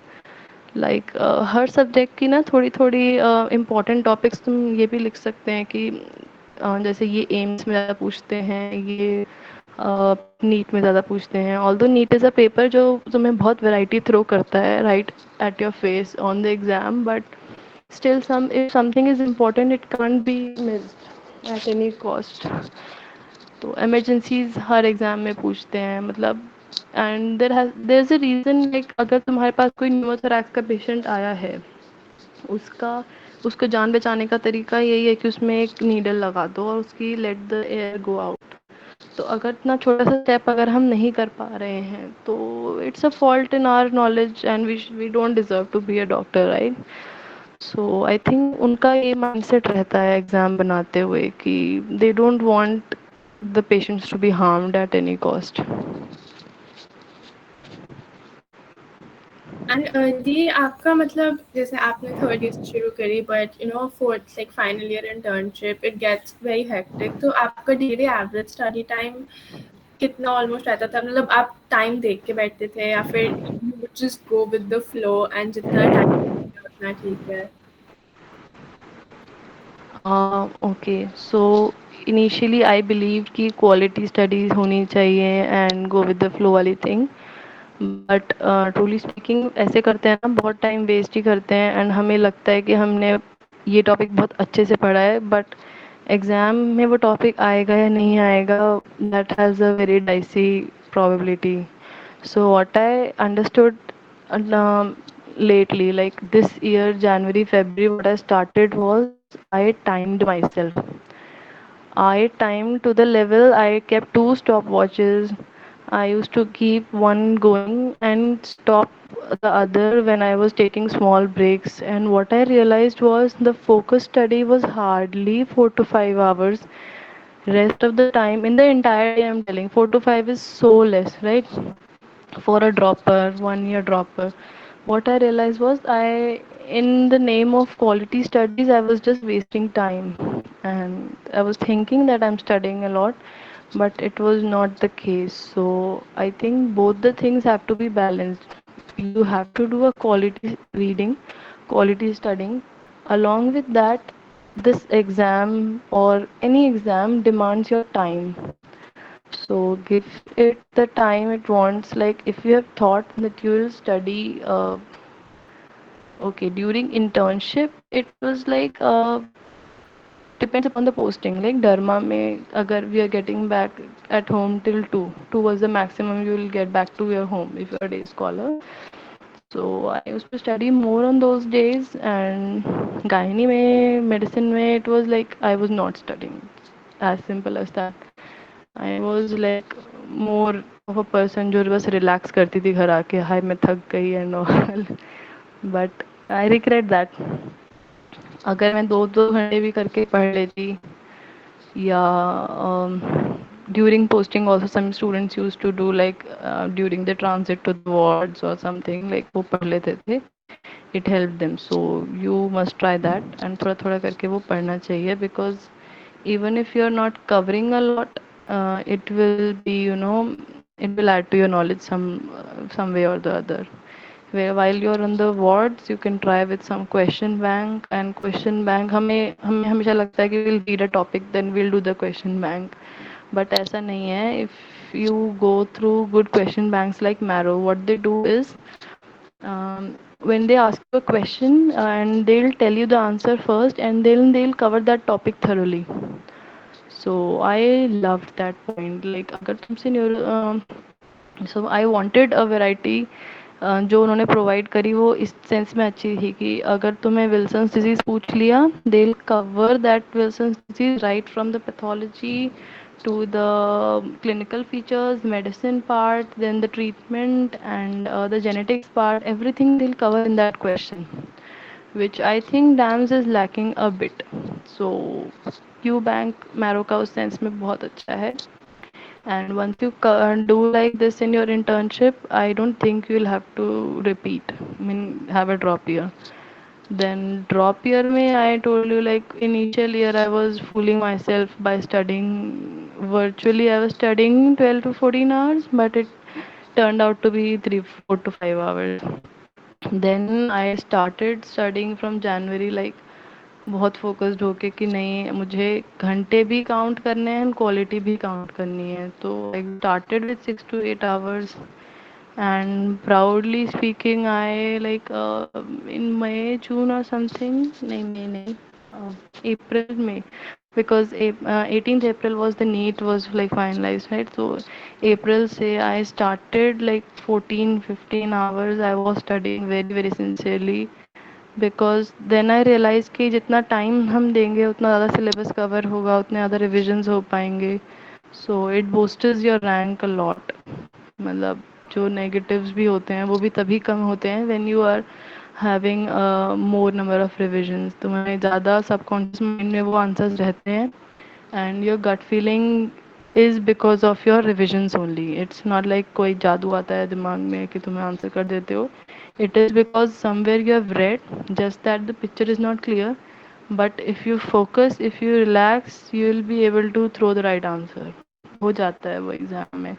लाइक हर सब्जेक्ट की ना थोड़ी थोड़ी इम्पॉर्टेंट टॉपिक्स तुम ये भी लिख सकते हैं कि जैसे ये एम्स में ज़्यादा पूछते हैं, ये नीट में ज़्यादा पूछते हैं. Although NEET is a paper जो तुम्हें बहुत वैरायटी थ्रो करता है right at your face on the exam, but still if something is important it can't be missed at any cost. तो emergencies हर एग्ज़ाम में पूछते हैं मतलब. And there is a reason, like अगर तुम्हारे पास कोई न्यूमोथोरैक्स का पेशेंट आया है, उसका उसको जान बचाने का तरीका यही है कि उसमें एक नीडल लगा दो और उसकी let the air go out. तो अगर इतना छोटा सा स्टेप अगर हम नहीं कर पा रहे हैं तो it's a fault in our knowledge and we don't deserve to be a doctor right. So I think उनका ये माइंडसेट रहता है एग्ज़ाम बनाते हुए कि they don't want the patients to be harmed at any cost. And the आपका मतलब जैसे आपने थर्ड ईयर से शुरू करी, but fourth like final year internship it gets very hectic. तो आपका डेली एवरेज स्टडी टाइम कितना ऑलमोस्ट रहता था? मतलब आप टाइम देख के बैठते थे या फिर you just go with the flow and जितना टाइम उतना ठीक है? Okay, so initially I believe कि क्वालिटी स्टडीज़ होनी चाहिए and go with the flow वाली थिंग. बट ट्रूली स्पीकिंग ऐसे करते हैं ना बहुत टाइम वेस्ट ही करते हैं, एंड हमें लगता है कि हमने ये टॉपिक बहुत अच्छे से पढ़ा है, बट एग्ज़ाम में वो टॉपिक आएगा या नहीं आएगा, that has a very dicey probability. So what I understood lately, like this year, January, February, what I started was I timed myself. I timed to the level I kept two stopwatches. I used to keep one going and stop the other when I was taking small breaks. And what I realized was the focus study was hardly 4 to 5 hours. Rest of the time, in the entire day, I'm telling 4 to 5 is so less, right? For a dropper, 1 year dropper. What I realized was in the name of quality studies, I was just wasting time. And I was thinking that I'm studying a lot, but it was not the case. So I think both the things have to be balanced. You have to do a quality reading, quality studying. Along with that, this exam or any exam demands your time. So give it the time it wants. Like if you have thought that you will study, okay, during internship, it was like depends upon the posting. Like Dharma में अगर we are getting back at home till 2 was the maximum you will get back to your home if you're a day scholar. So I used to study more on those days, and gynae में medicine में it was like I was not studying. As simple as that. I was like more of a person जो बस relax करती थी घर आके हाय मैं थक गई and all. But I regret that. अगर मैं 2-2 घंटे भी करके पढ़ लेती या during posting also some students used to do like during the transit to the wards or something like वो पढ़ लेते थे. It helped them. So you must try that and थोड़ा थोड़ा करके वो पढ़ना चाहिए because even if you're not covering a lot, it will be, it will add to your knowledge some way or the other. Where while you're on the wards, you can try with some question bank, and question bank हमें हमें हमेशा लगता है कि we'll read a topic then we'll do the question bank, but ऐसा नहीं है. If you go through good question banks like Marrow, what they do is when they ask you a question and they'll tell you the answer first and they'll cover that topic thoroughly. So I loved that point. Like अगर तुमसे neuro so I wanted a variety जो उन्होंने provide करी वो इस sense में अच्छी थी कि अगर तुम्हें विल्सन्स डिजीज़ पूछ लिया they will cover that Wilson's disease right from the pathology to the clinical features, medicine part, then the treatment and the genetics part, everything they'll cover in that question, which I think DAMS is lacking a bit. So QBank Marrow का उस sense में बहुत अच्छा है. And once you do like this in your internship, I don't think you'll have to repeat. I mean, have a drop year. Then drop year me, I told you like initial year I was fooling myself by studying virtually. I was studying 12 to 14 hours, but it turned out to be 3, 4 to 5 hours. Then I started studying from January like बहुत focused होके कि नहीं मुझे घंटे भी count करने हैं quality भी काउंट करनी है. तो I started with 6 to 8 hours and proudly speaking I like in May June or something नहीं April May because 18th April was the NEET was like finalized, right? So April से I started like 14-15 hours I was studying very very sincerely because then I realise कि जितना time हम देंगे उतना ज़्यादा syllabus cover होगा उतने ज़्यादा रिविजन्स हो पाएंगे. So it boosts your rank a lot. मतलब जो नेगेटिव्स भी होते हैं वो भी तभी कम होते हैं when you are having more number of revisions. तुम्हें ज़्यादा सबकॉन्शियस माइंड में वो आंसर्स रहते हैं and your gut feeling is because of your revisions only. It's not like कोई जादू आता है दिमाग में कि तुम्हें आंसर कर देते हो. It is because somewhere you have read, just that the picture is not clear. But if you focus, if you relax, you will be able to throw the right answer. हो जाता है वो exam में.